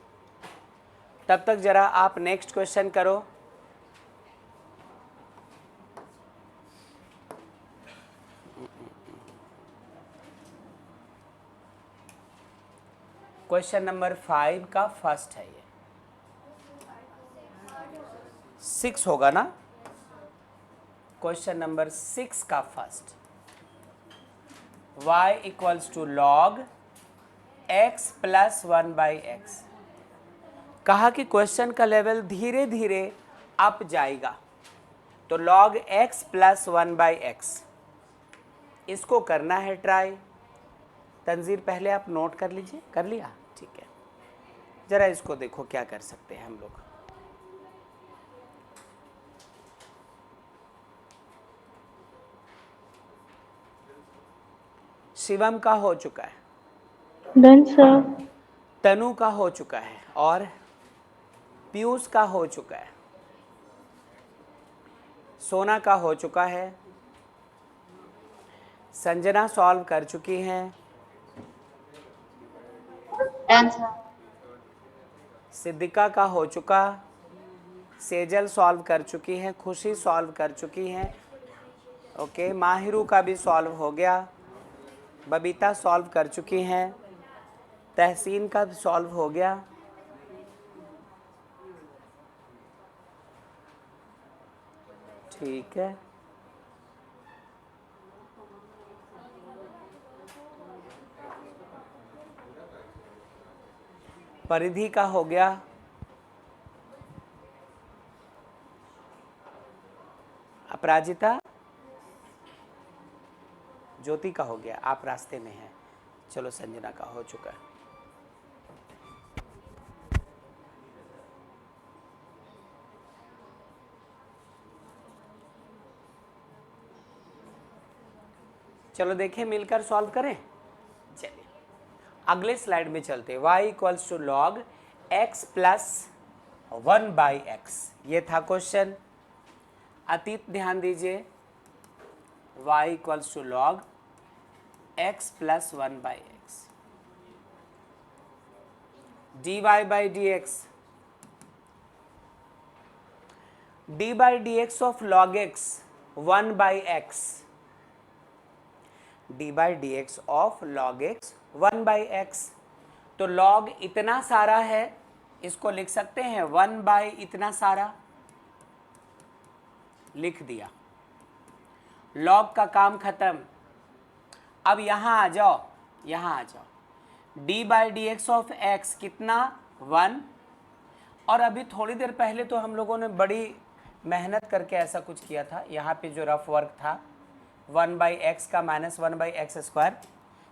तब तक जरा आप नेक्स्ट क्वेश्चन करो। क्वेश्चन नंबर 5 का फर्स्ट है ये, 6 होगा ना? क्वेश्चन नंबर 6 का first, y equals to log x plus 1/x। कहा कि क्वेश्चन का लेवल धीरे धीरे अप जाएगा, तो log x प्लस 1/x इसको करना है ट्राई। तंजीर पहले आप नोट कर लीजिए। कर लिया? ठीक है, जरा इसको देखो क्या कर सकते हैं हम लोग। शिवम का हो चुका है, डन सर। तनु का हो चुका है, और पीयूष का हो चुका है, सोना का हो चुका है, संजना सॉल्व कर चुकी हैं, डन सर। सिद्दिका का हो चुका, सेजल सॉल्व कर चुकी हैं, खुशी सॉल्व कर चुकी हैं, ओके, माहिरू का भी सॉल्व हो गया, बबीता सॉल्व कर चुकी हैं, तहसीन का भी सॉल्व हो गया, ठीक है। परिधि का हो गया, अपराजिता, ज्योति का हो गया, आप रास्ते में हैं। चलो, संजना का हो चुका है। चलो देखें, मिलकर सॉल्व करें। चलिए अगले स्लाइड में चलते हैं। y equals to log x plus 1/x, ये था क्वेश्चन। अतीत ध्यान दीजिए, y equals to log x plus 1/x, dy by dx, d by dx of log x 1/x, d by dx of log x 1/x। तो log इतना सारा है, इसको लिख सकते हैं 1 इतना सारा, लिख दिया। log का काम खत्म। अब यहाँ आ जाओ, यहाँ आ जाओ, d by dx of x कितना 1, और अभी थोड़ी देर पहले तो हम लोगों ने बड़ी मेहनत करके ऐसा कुछ किया था। यहाँ पे जो रफ वर्क था 1/x का माइनस 1/x²,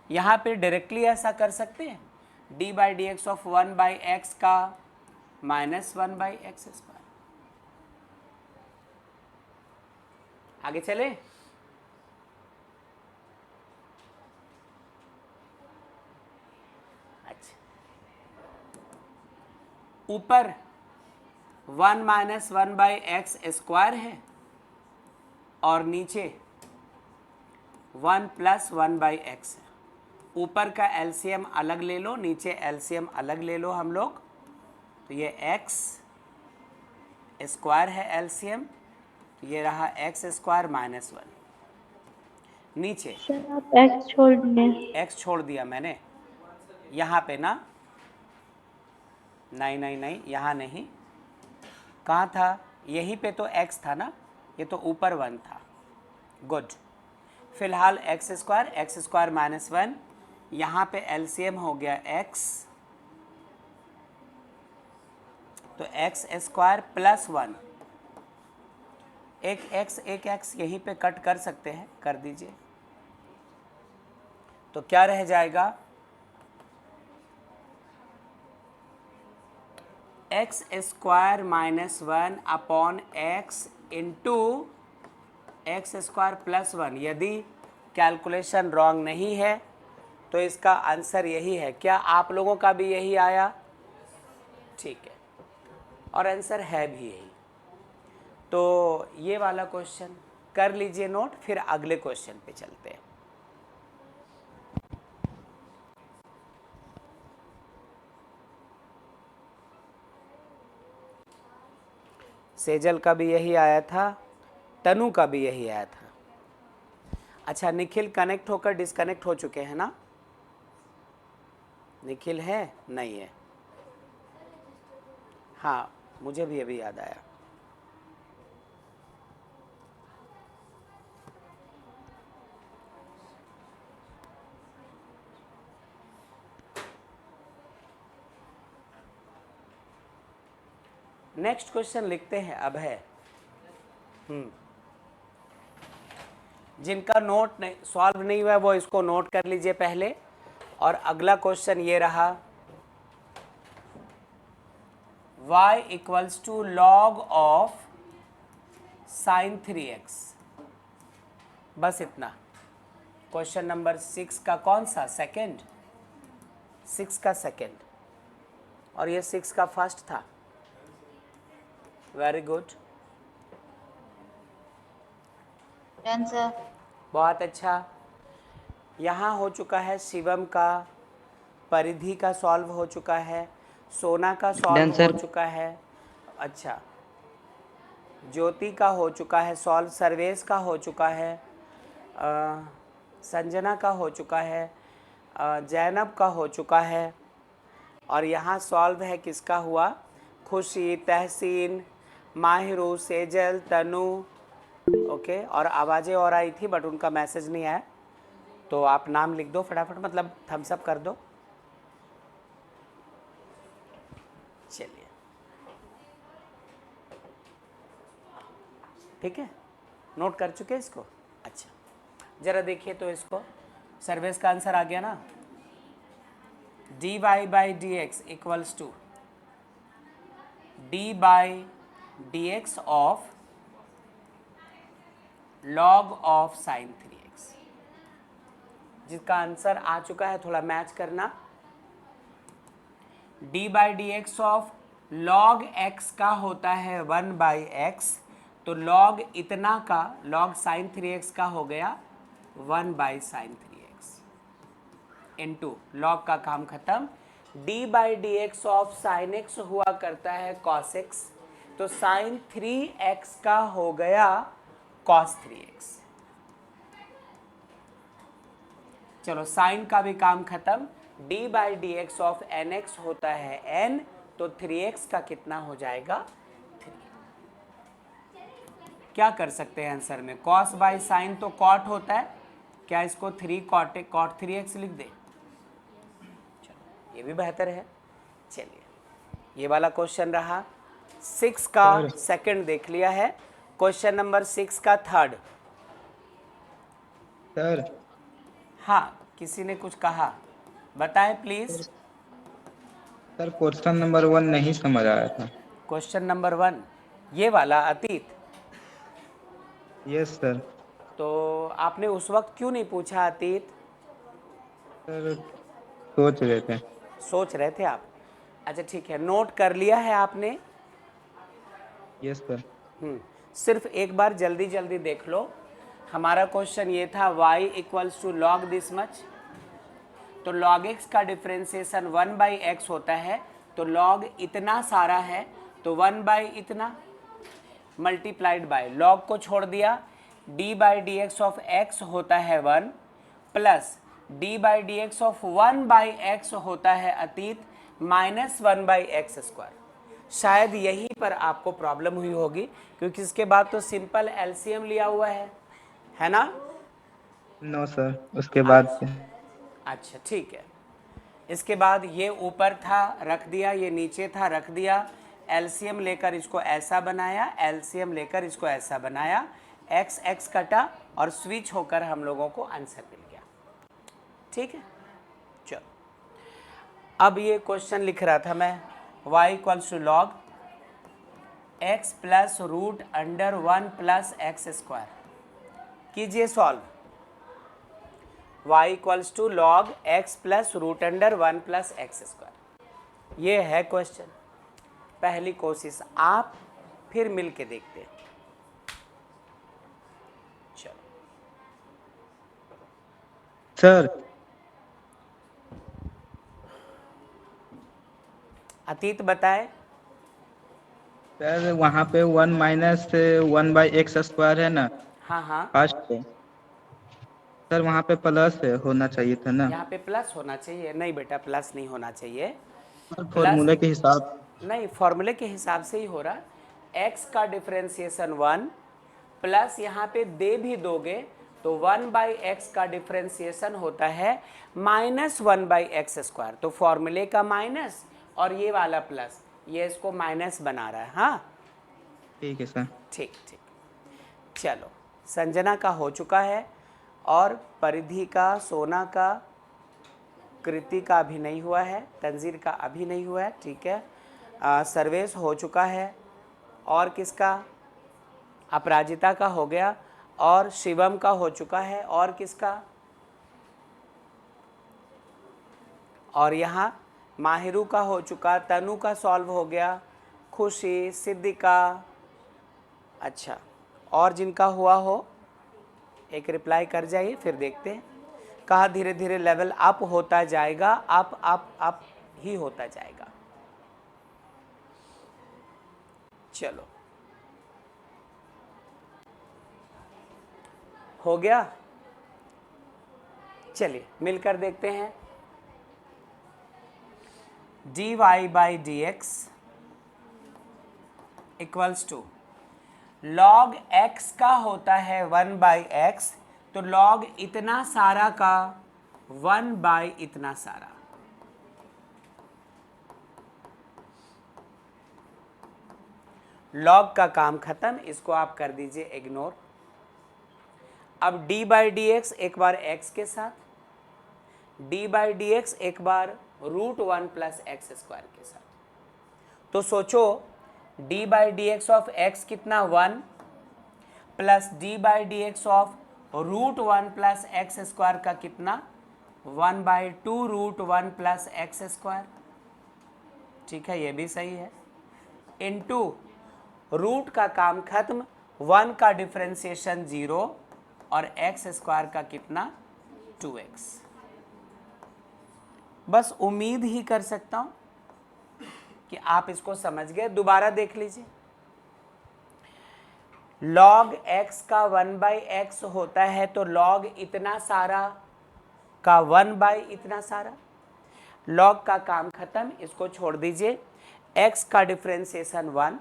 यहाँ पे डायरेक्टली ऐसा कर सकते हैं, d by dx of 1/x का माइनस 1/x²। आगे चले, अच्छा, ऊपर 1 माइनस 1/x² है और नीचे 1 प्लस 1/x है। ऊपर का एलसीएम अलग ले लो, नीचे एलसीएम अलग ले लो हम लोग, तो ये x² है एलसीएम, ये रहा x² माइनस 1। नीचे सर आप x छोड़ दिए। x छोड़ दिया मैंने, यहाँ पे ना, नहीं नहीं नहीं, यहाँ नहीं, कहाँ था? यहीं पे तो x था ना, ये तो ऊपर 1 था। गुड। फिलहाल एक्स स्क्वायर माइनस 1, यहाँ पे एलसीएम हो गया x, तो एक्स स्क्वायर प्लस 1, एक x यहीं पे कट कर सकते हैं, कर दीजिए। तो क्या रह जाएगा? X square minus 1 upon x into x square plus 1। यदि कैलकुलेशन रॉन्ग नहीं है तो इसका आंसर यही है। क्या आप लोगों का भी यही आया? ठीक है, और आंसर है भी यही। तो ये वाला क्वेश्चन कर लीजिए नोट, फिर अगले क्वेश्चन पे चलते हैं। सेजल का भी यही आया था, तनु का भी यही आया था। अच्छा, निखिल कनेक्ट होकर डिस्कनेक्ट हो चुके हैं ना? निखिल है? नहीं है। हाँ, मुझे भी अभी याद आया। नेक्स्ट क्वेश्चन लिखते हैं। अब है जिनका नोट नहीं सॉल्व नहीं हुआ है वो इसको नोट कर लीजिए पहले। और अगला क्वेश्चन ये रहा, y equals to log of sine 3x। बस इतना। क्वेश्चन नंबर 6 का कौन सा? सेकंड। 6 का सेकंड, और ये 6 का फर्स्ट था। Very good, done sir. बहुत अच्छा। यहाँ हो चुका है शिवम का, परिधि का सॉल्व हो चुका है, सोना का सॉल्व Done, sir. हो चुका है। अच्छा, ज्योति का हो चुका है सॉल्व, सर्वेश का हो चुका है, संजना का हो चुका है, जैनब का हो चुका है। और यहाँ सॉल्व है किसका हुआ? खुशी, तहसीन, माहिरू, सेजल, तनु। ओके, और आवाज़ें और आई थी बट उनका मैसेज नहीं आया, तो आप नाम लिख दो फटाफट, मतलब थम्स अप कर दो। चलिए, ठीक है, नोट कर चुके इसको? अच्छा, ज़रा देखिए तो इसको। सर्वेस का आंसर आ गया ना? dy by d x equals to d by d x of log of sine 3x, जिसका आंसर आ चुका है। थोड़ा मैच करना। d by d x of log x का होता है 1 बाई एक्स, तो लॉग इतना का लॉग साइन 3x का हो गया 1 by sine 3x into log का काम खत्म। d by d x of sine x हुआ करता है कॉस x, तो साइन 3x का हो गया कॉस 3x। चलो, साइन का भी काम खत्म। d by d x of n x होता है n, तो 3x का कितना हो जाएगा? 3। क्या कर सकते हैं आंसर में? कॉस बाई साइन तो कॉट होता है, क्या इसको 3 कॉट 3x लिख दे? चलो, ये भी बेहतर है। चलिए, ये वाला क्वेश्चन रहा। 6 का सेकंड देख लिया है, क्वेश्चन नंबर 6 का थर्ड। सर, हाँ, किसी ने कुछ कहा, बताएं प्लीज। सर क्वेश्चन नंबर 1 नहीं समझ आया था। क्वेश्चन नंबर 1 ये वाला अतीत, यस सर। तो आपने उस वक्त क्यों नहीं पूछा अतीत? सर सोच रहे थे। सोच रहे थे आप? अच्छा ठीक है, नोट कर लिया है आपने? Yes sir. सिर्फ एक बार जल्दी जल्दी देख लो। हमारा क्वेश्चन ये था y equals to log this much, तो log x का डिफ्रेंसिएशन 1 बाई एक्स होता है, तो log इतना सारा है तो 1 बाई इतना मल्टीप्लाइड बाय log को छोड़ दिया, d by d x of x होता है 1 plus d by d x of 1 by x होता है अतीत माइनस 1 बाई एक्स स्क्वायर। शायद यहीं पर आपको प्रॉब्लम हुई होगी, क्योंकि इसके बाद तो सिंपल एलसीएम लिया हुआ है ना? नो सर, उसके बाद से। अच्छा ठीक है। इसके बाद ये ऊपर था रख दिया, ये नीचे था रख दिया, एलसीएम लेकर इसको ऐसा बनाया, एलसीएम लेकर इसको ऐसा बनाया, एक्स एक्स कटा और स्विच होकर हम लोगों को आंसर मिल गया। ठीक है, चलो अब ये क्वेश्चन लिख रहा था मैं, y equals to log x plus root under 1 plus x square. कीजिए solve. y equals to log x plus root under 1 plus x square. ये है क्वेश्चन। पहली कोशिश आप, फिर मिल के देखते हैं। चलो सर अतीत बताए। सर वहाँ पे 1 माइनस 1/x² है ना हाँ हाँ, फर्स्ट पे। सर वहाँ पे प्लस होना चाहिए था ना। यहाँ पे प्लस होना चाहिए। नहीं बेटा, प्लस नहीं होना चाहिए। सर प्लस फॉर्मूले के हिसाब। नहीं, फॉर्मूले के हिसाब से ही हो रहा। x का डिफरेंशिएशन 1 प्लस यहाँ पे दे भी दोगे तो 1/x का डिफरेंशिएशन होता है -1/x²। तो फॉर्मूले का माइनस और ये वाला प्लस, ये इसको माइनस बना रहा है। हाँ ठीक है सर। ठीक ठीक। चलो संजना का हो चुका है, और परिधि का, सोना का, कृति का अभी नहीं हुआ है, तंजीर का अभी नहीं हुआ है। ठीक है, सर्वेश हो चुका है, और किसका? अपराजिता का हो गया, और शिवम का हो चुका है, और किसका? और यहाँ माहिरू का हो चुका, तनु का सॉल्व हो गया, खुशी, सिद्धिका। अच्छा, और जिनका हुआ हो एक रिप्लाई कर जाइए, फिर देखते हैं। कहा धीरे धीरे लेवल अप होता जाएगा, अप अप अप ही होता जाएगा। चलो हो गया। चलिए मिलकर देखते हैं। dy/dx equals to log x का होता है 1/x, तो लॉग इतना सारा का 1/ इतना सारा। लॉग का काम खत्म, इसको आप कर दीजिए इग्नोर। अब d/dx एक बार x के साथ, d/dx एक बार √1 प्लस एक्स स्क्वायर के साथ। तो सोचो d/dx ऑफ x कितना 1 plus d/dx of √1 plus x square का कितना 1/2 √1 प्लस एक्स स्क्वायर। ठीक है, ये भी सही है। इनटू रूट का काम खत्म, 1 का डिफरेंशिएशन 0 और एक्स स्क्वायर का कितना 2x। बस उम्मीद ही कर सकता हूं कि आप इसको समझ गए। दोबारा देख लीजिए। log x का 1/x होता है, तो log इतना सारा का 1/ इतना सारा। log का काम खत्म, इसको छोड़ दीजिए। x का डिफरेंशिएशन 1,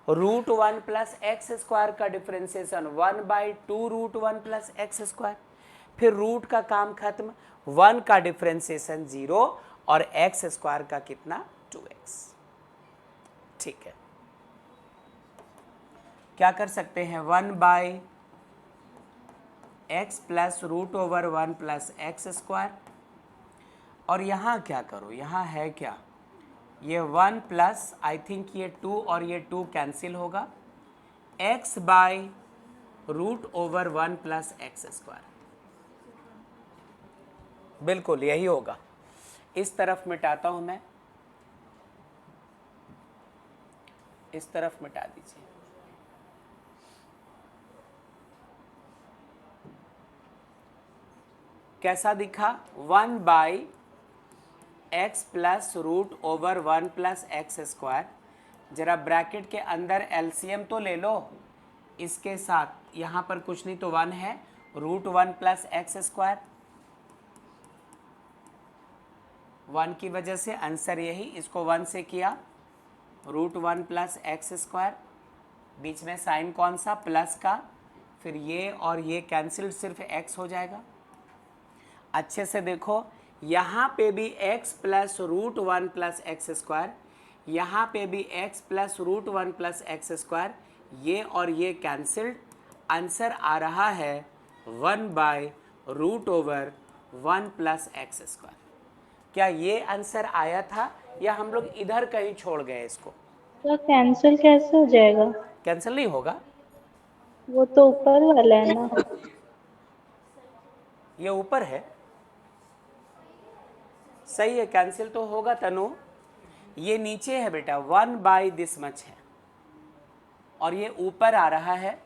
√1 प्लस एक्स स्क्वायर का डिफरेंशिएशन 1/2 √1 प्लस एक्स स्क्वायर। फिर रूट का काम खत्म, 1 का डिफरेंशिएशन 0 और एक्स स्क्वायर का कितना 2x। ठीक है, क्या कर सकते हैं? 1/x plus √1 plus x square. और यहाँ क्या करो, यहाँ है क्या, ये 1 प्लस आई थिंक ये 2 और ये 2 कैंसिल होगा, x/√1 प्लस एक्स स्क्वायर। बिल्कुल यही होगा। इस तरफ मिटाता हूं मैं, इस तरफ मिटा दीजिए। कैसा दिखा? 1/x plus √1 plus x square. जरा ब्रैकेट के अंदर एलसीएम तो ले लो, इसके साथ यहाँ पर कुछ नहीं तो 1 है, √1 प्लस एक्स स्क्वायर। 1 की वजह से आंसर यही, इसको 1 से किया √1 प्लस एक्स स्क्वायर, बीच में साइन कौन सा, प्लस का, फिर ये और ये कैंसिल, सिर्फ x हो जाएगा। अच्छे से देखो, यहाँ पे भी x plus √1 plus x square, यहाँ पे भी x plus √1 plus x square, ये और ये कैंसिल्ड, आंसर आ रहा है 1/√1 प्लस एक्स स्क्वायर। क्या ये आंसर आया था या हम लोग इधर कहीं छोड़ गए इसको? तो कैंसिल कैसे हो जाएगा? कैंसिल नहीं होगा, वो तो ऊपर वाला है ना। ये ऊपर है, सही है, कैंसिल तो होगा तनु। ये नीचे है बेटा, 1/दिस मच है, और ये ऊपर आ रहा है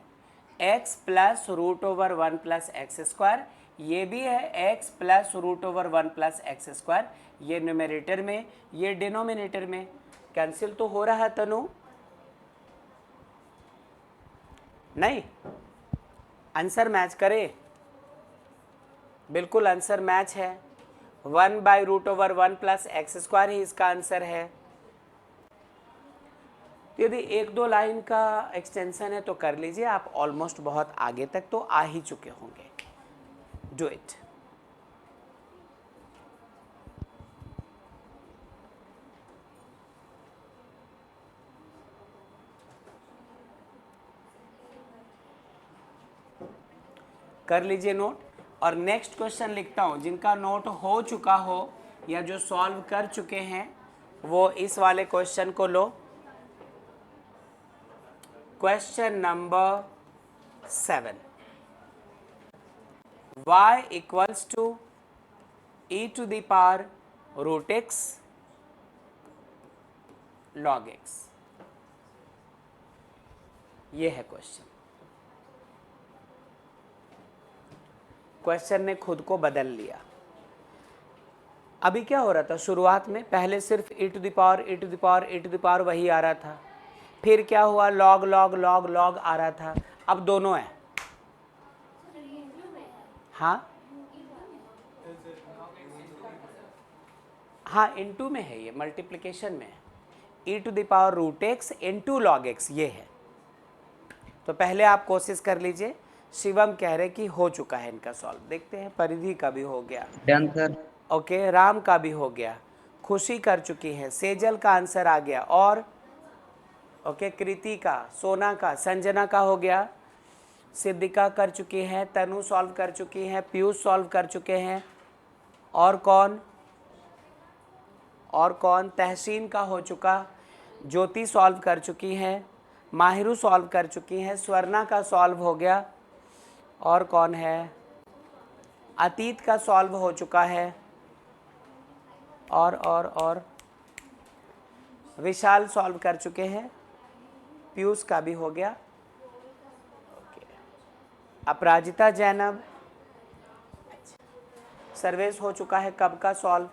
x plus √1 plus x square, ये भी है x plus √1 plus x square, ये न्यूमरेटर में, ये डिनोमिनेटर में, कैंसिल तो हो रहा है तनु, नहीं? आंसर मैच करे, बिल्कुल आंसर मैच है, 1/√1 प्लस एक्स स्क्वायर ही इसका आंसर है। यदि एक दो लाइन का एक्सटेंशन है तो कर लीजिए, आप ऑलमोस्ट बहुत आगे तक तो आ ही चुके होंगे। Do it. कर लीजिए नोट, और नेक्स्ट क्वेश्चन लिखता हूं। जिनका नोट हो चुका हो या जो सॉल्व कर चुके हैं वो इस वाले क्वेश्चन को लो। Question number 7, y equals to e⁻√x log x, ये है क्वेश्चन। क्वेश्चन ने खुद को बदल लिया। अभी क्या हो रहा था शुरुआत में, पहले सिर्फ e⁻, वही आ रहा था, फिर क्या हुआ, log log log log आ रहा था, अब दोनों है। हाँ हाँ, इनटू में है, ये मल्टीप्लिकेशन में है, e⁻√x इंटू log x, ये है। तो पहले आप कोशिश कर लीजिए। शिवम कह रहे कि हो चुका है इनका सॉल्व, देखते हैं। परिधि का भी हो गया, डन सर। ओके, राम का भी हो गया, खुशी कर चुकी है, सेजल का आंसर आ गया, और ओके कृति का, सोना का, संजना का हो गया, सिद्धिका कर चुकी है, तनु सॉल्व कर चुकी है, पीयूष सॉल्व कर चुके हैं, और कौन, तहसीन का हो चुका, ज्योति सॉल्व कर चुकी है, माहिरू सॉल्व कर चुकी हैं, स्वर्णा का सॉल्व हो गया, और कौन है, अतीत का सॉल्व हो चुका है, और विशाल सॉल्व कर चुके हैं, पीयूष का भी हो गया, ओके, अपराजिता, जैनब, सर्वेश हो चुका है, कब का सॉल्व,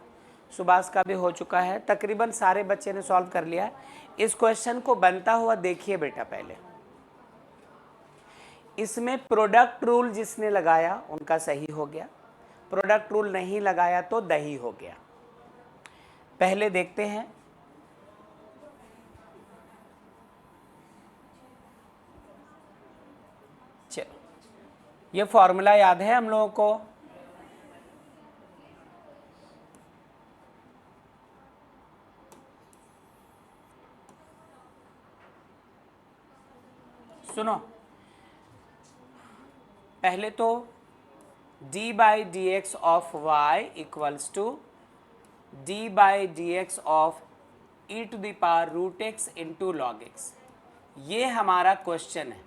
सुभाष का भी हो चुका है, तकरीबन सारे बच्चे ने सॉल्व कर लिया है। इस क्वेश्चन को बनता हुआ देखिए बेटा। पहले इसमें प्रोडक्ट रूल जिसने लगाया उनका सही हो गया, प्रोडक्ट रूल नहीं लगाया तो दही हो गया। पहले देखते हैं, चलो ये फॉर्मूला याद है हम लोगों को, सुनो। पहले तो d/dx of y equals to d/dx of e⁻√x into log x, ये हमारा क्वेश्चन है।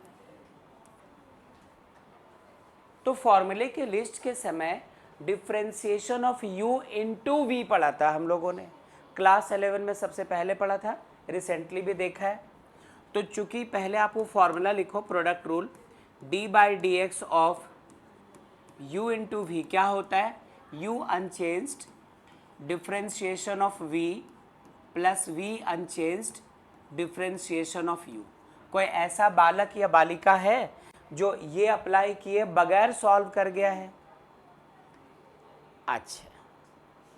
तो फॉर्मूले के लिस्ट के समय differentiation of u into v पढ़ा था हम लोगों ने, क्लास 11 में सबसे पहले पढ़ा था, रिसेंटली भी देखा है। तो चूंकि पहले आप वो फॉर्मूला लिखो, product rule, d/dx of u into v क्या होता है, u unchanged differentiation of v plus v unchanged differentiation of u। कोई ऐसा बालक या बालिका है जो ये अप्लाई किए बगैर सॉल्व कर गया है? अच्छा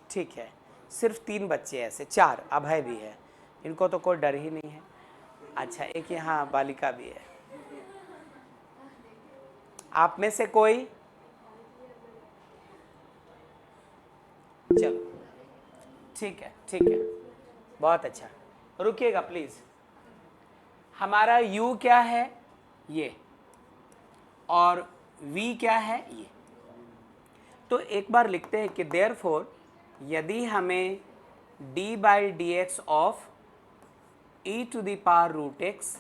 ठीक है, सिर्फ 3 बच्चे ऐसे, 4, अभय भी है, इनको तो कोई डर ही नहीं है। अच्छा, एक यहाँ बालिका भी है। आप में से कोई? चलो ठीक है, ठीक है, बहुत अच्छा। रुकिएगा प्लीज। हमारा u क्या है? ये। और v क्या है? ये। तो एक बार लिखते हैं कि देयरफॉर यदि हमें d by d x of e to the power root x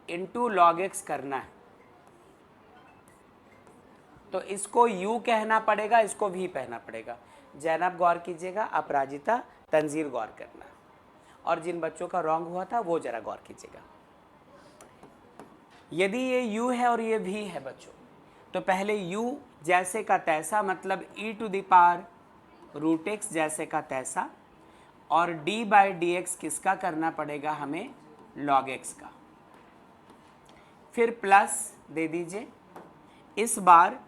into log x करना है तो इसको u कहना पड़ेगा, इसको v कहना पड़ेगा। जैनब गौर कीजिएगा, अपराजिता, तंजीर गौर करना, और जिन बच्चों का रॉन्ग हुआ था वो जरा गौर कीजिएगा। यदि ये u है और ये v है बच्चों, तो पहले u जैसे का तैसा, मतलब e to the power root x जैसे का तैसा, और d बाई डी एक्स किसका करना पड़ेगा हमें? लॉग एक्स का। फिर प्लस दे दीजिए, इस बार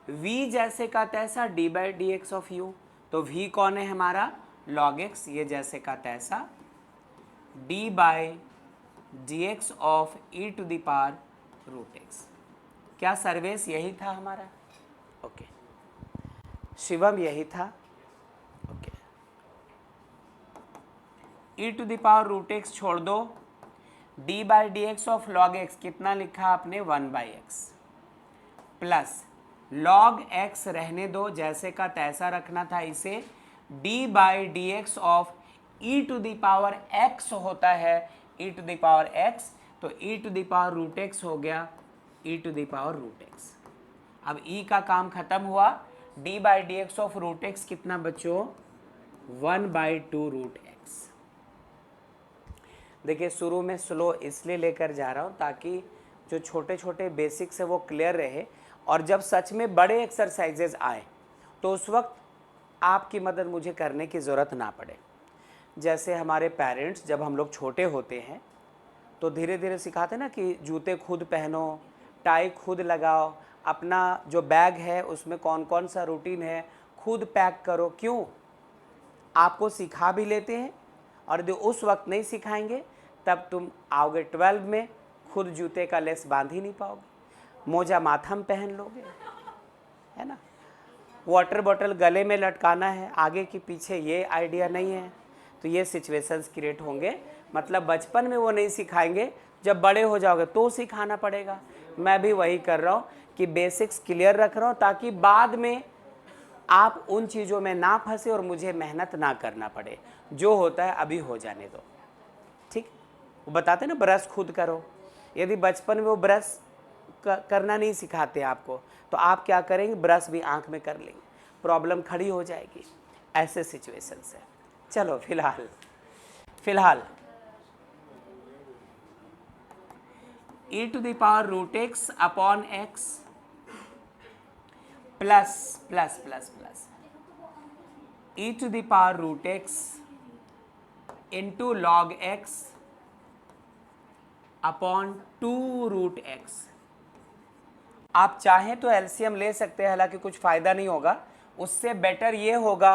v जैसे का तैसा d by d x of u, तो v कौन है हमारा? लॉग एक्स, ये जैसे का तैसा d by d x of e to the power root x. क्या सर्वेश यही था हमारा? ओके। शिवम यही था? Okay. e to the power root x छोड़ दो, d by d x of log x कितना लिखा आपने? 1 by x, plus log x रहने दो, जैसे का तैसा रखना था इसे, d by d x of e to the power x होता है, e to the power x, तो e to the power root x हो गया e to the power root x. अब e का काम खत्म हुआ, d by d x of root x कितना बच्चों? 1 बाई 2 रूट एक्स। देखिए शुरू में स्लो इसलिए लेकर जा रहा हूँ ताकि जो छोटे छोटे बेसिक्स है वो क्लियर रहे, और जब सच में बड़े एक्सरसाइजेज आए तो उस वक्त आपकी मदद मुझे करने की ज़रूरत ना पड़े। जैसे हमारे पेरेंट्स जब हम लोग छोटे होते हैं तो धीरे धीरे सिखाते ना कि जूते खुद पहनो, टाई खुद लगाओ, अपना जो बैग है उसमें कौन कौन सा रूटीन है खुद पैक करो। क्यों? आपको सिखा भी लेते हैं, और यदि उस वक्त नहीं सिखाएंगे तब तुम आओगे 12 में खुद जूते का लेस बांध ही नहीं पाओगे, मोजा माथा में पहन लोगे, है ना। वाटर बॉटल गले में लटकाना है, आगे की पीछे ये आइडिया नहीं है, तो ये सिचुएशंस क्रिएट होंगे। मतलब बचपन में वो नहीं सिखाएंगे, जब बड़े हो जाओगे तो सिखाना पड़ेगा। मैं भी वही कर रहा हूँ कि बेसिक्स क्लियर रख रहा हूँ ताकि बाद में आप उन चीज़ों में ना फंसे और मुझे मेहनत ना करना पड़े। जो होता है अभी हो जाने दो, ठीक। वो बताते ना ब्रश खुद करो, यदि बचपन में वो ब्रश करना नहीं सिखाते आपको तो आप क्या करेंगे? ब्रश भी आंख में कर लेंगे, प्रॉब्लम खड़ी हो जाएगी। ऐसे सिचुएशंस है। चलो फिलहाल e to the power root x upon x plus plus plus plus e to the power root x into log x upon 2 root x. आप चाहें तो एलसीएम ले सकते हैं, हालांकि कुछ फ़ायदा नहीं होगा। उससे बेटर ये होगा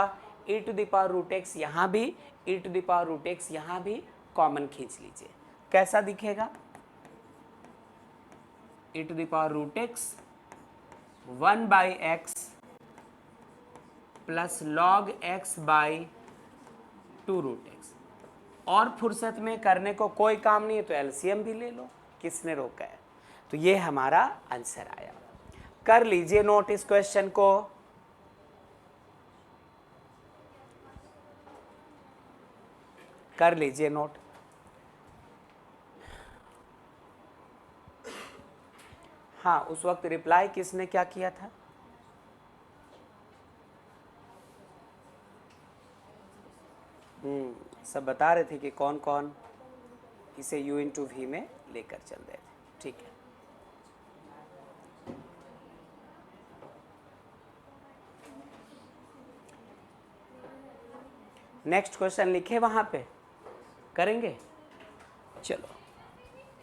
e to the power root x यहाँ भी, e to the power root x यहाँ भी कॉमन खींच लीजिए। कैसा दिखेगा? e to the power root x 1 by x plus log x by 2 root x. और फुर्सत में करने को कोई काम नहीं है तो एलसीएम भी ले लो, किसने रोका है। तो ये हमारा आंसर आया। कर लीजिए नोट इस क्वेश्चन को। कर लीजिए नोट। हाँ, उस वक्त रिप्लाई किसने क्या किया था? सब बता रहे थे कि कौन कौन इसे u इंटू वी में लेकर चल रहे थे। ठीक है, नेक्स्ट क्वेश्चन लिखे वहां पे, करेंगे। चलो,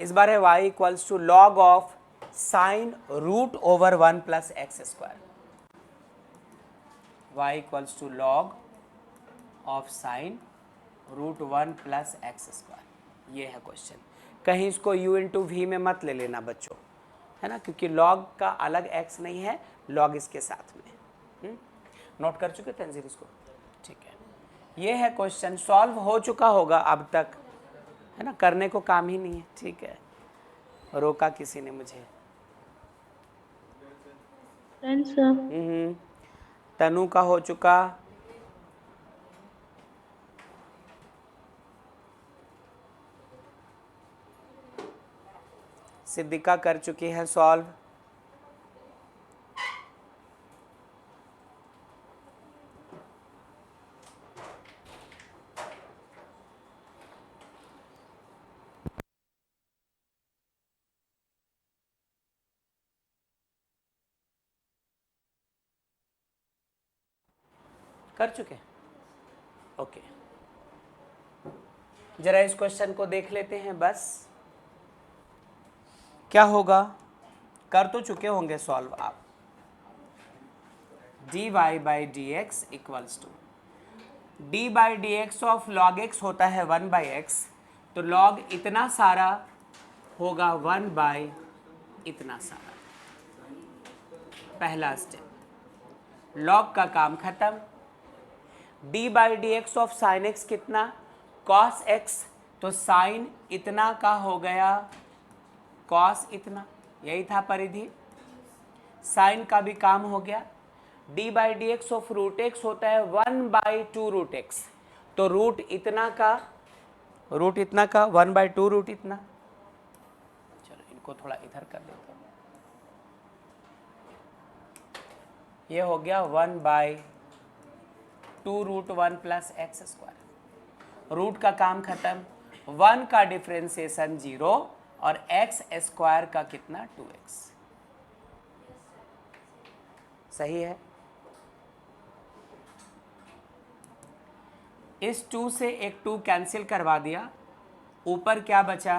इस बार है y equals to log of sine root over 1 plus x square. y equals to log of sine √1 + x²। ये है क्वेश्चन। कहीं इसको u इंटू वी में मत ले लेना बच्चों, है ना, क्योंकि log का अलग x नहीं है, log इसके साथ में। नोट कर चुके तंजीर इसको? ठीक है, ये है क्वेश्चन। सॉल्व हो चुका होगा अब तक, है ना, करने को काम ही नहीं है। ठीक है, रोका किसी ने मुझे। तनु का हो चुका, सिद्दिका कर चुकी है सॉल्व, कर चुके? ओके, जरा इस क्वेश्चन को देख लेते हैं। बस क्या होगा, कर तो चुके होंगे सॉल्व आप। dy/dx equals to d/dx of log x होता है 1/x, तो log इतना सारा होगा 1/ इतना सारा। पहला स्टेप, log का काम खत्म। d/dx ऑफ sin x कितना, cos x, तो sin इतना का हो गया cos इतना, यही था परिधि। sin का भी काम हो गया। d/dx ऑफ √x होता है 1/2 √x, तो रूट इतना का 1/2 रूट इतना। चलो इनको थोड़ा इधर कर देता हूँ, ये हो गया 1/2 √1 + x²। रूट का काम खत्म, 1 का डिफरेंशिएशन 0 और x² का कितना 2x। सही है। इस 2 से एक 2 कैंसिल करवा दिया, ऊपर क्या बचा,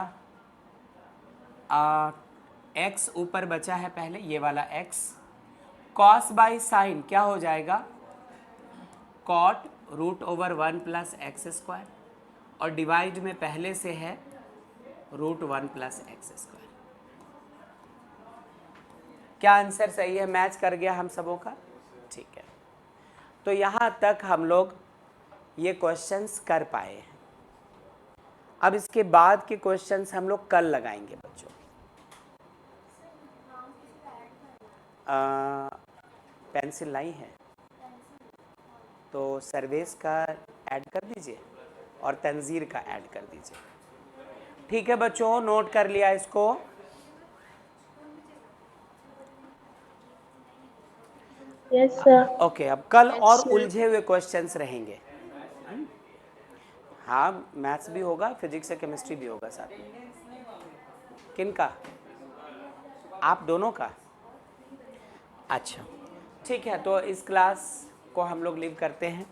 x ऊपर बचा है पहले, ये वाला x। cos/sin क्या हो जाएगा, cot √1 + x², और डिवाइड में पहले से है √1 + x²। क्या आंसर सही है, मैच कर गया हम सबों का? ठीक है, तो यहाँ तक हम लोग ये क्वेश्चंस कर पाए हैं। अब इसके बाद के क्वेश्चंस हम लोग कल लगाएंगे बच्चों। पेंसिल लाई है तो सर्वेश का ऐड कर दीजिए और तंजीर का ऐड कर दीजिए। ठीक है बच्चों, नोट कर लिया इसको। Yes sir. ओके, अब कल और उलझे हुए क्वेश्चंस रहेंगे। हाँ, मैथ्स भी होगा, फिजिक्स और केमिस्ट्री भी होगा साथ में। किनका? आप दोनों का? अच्छा ठीक है, तो इस क्लास को हम लोग लीव करते हैं।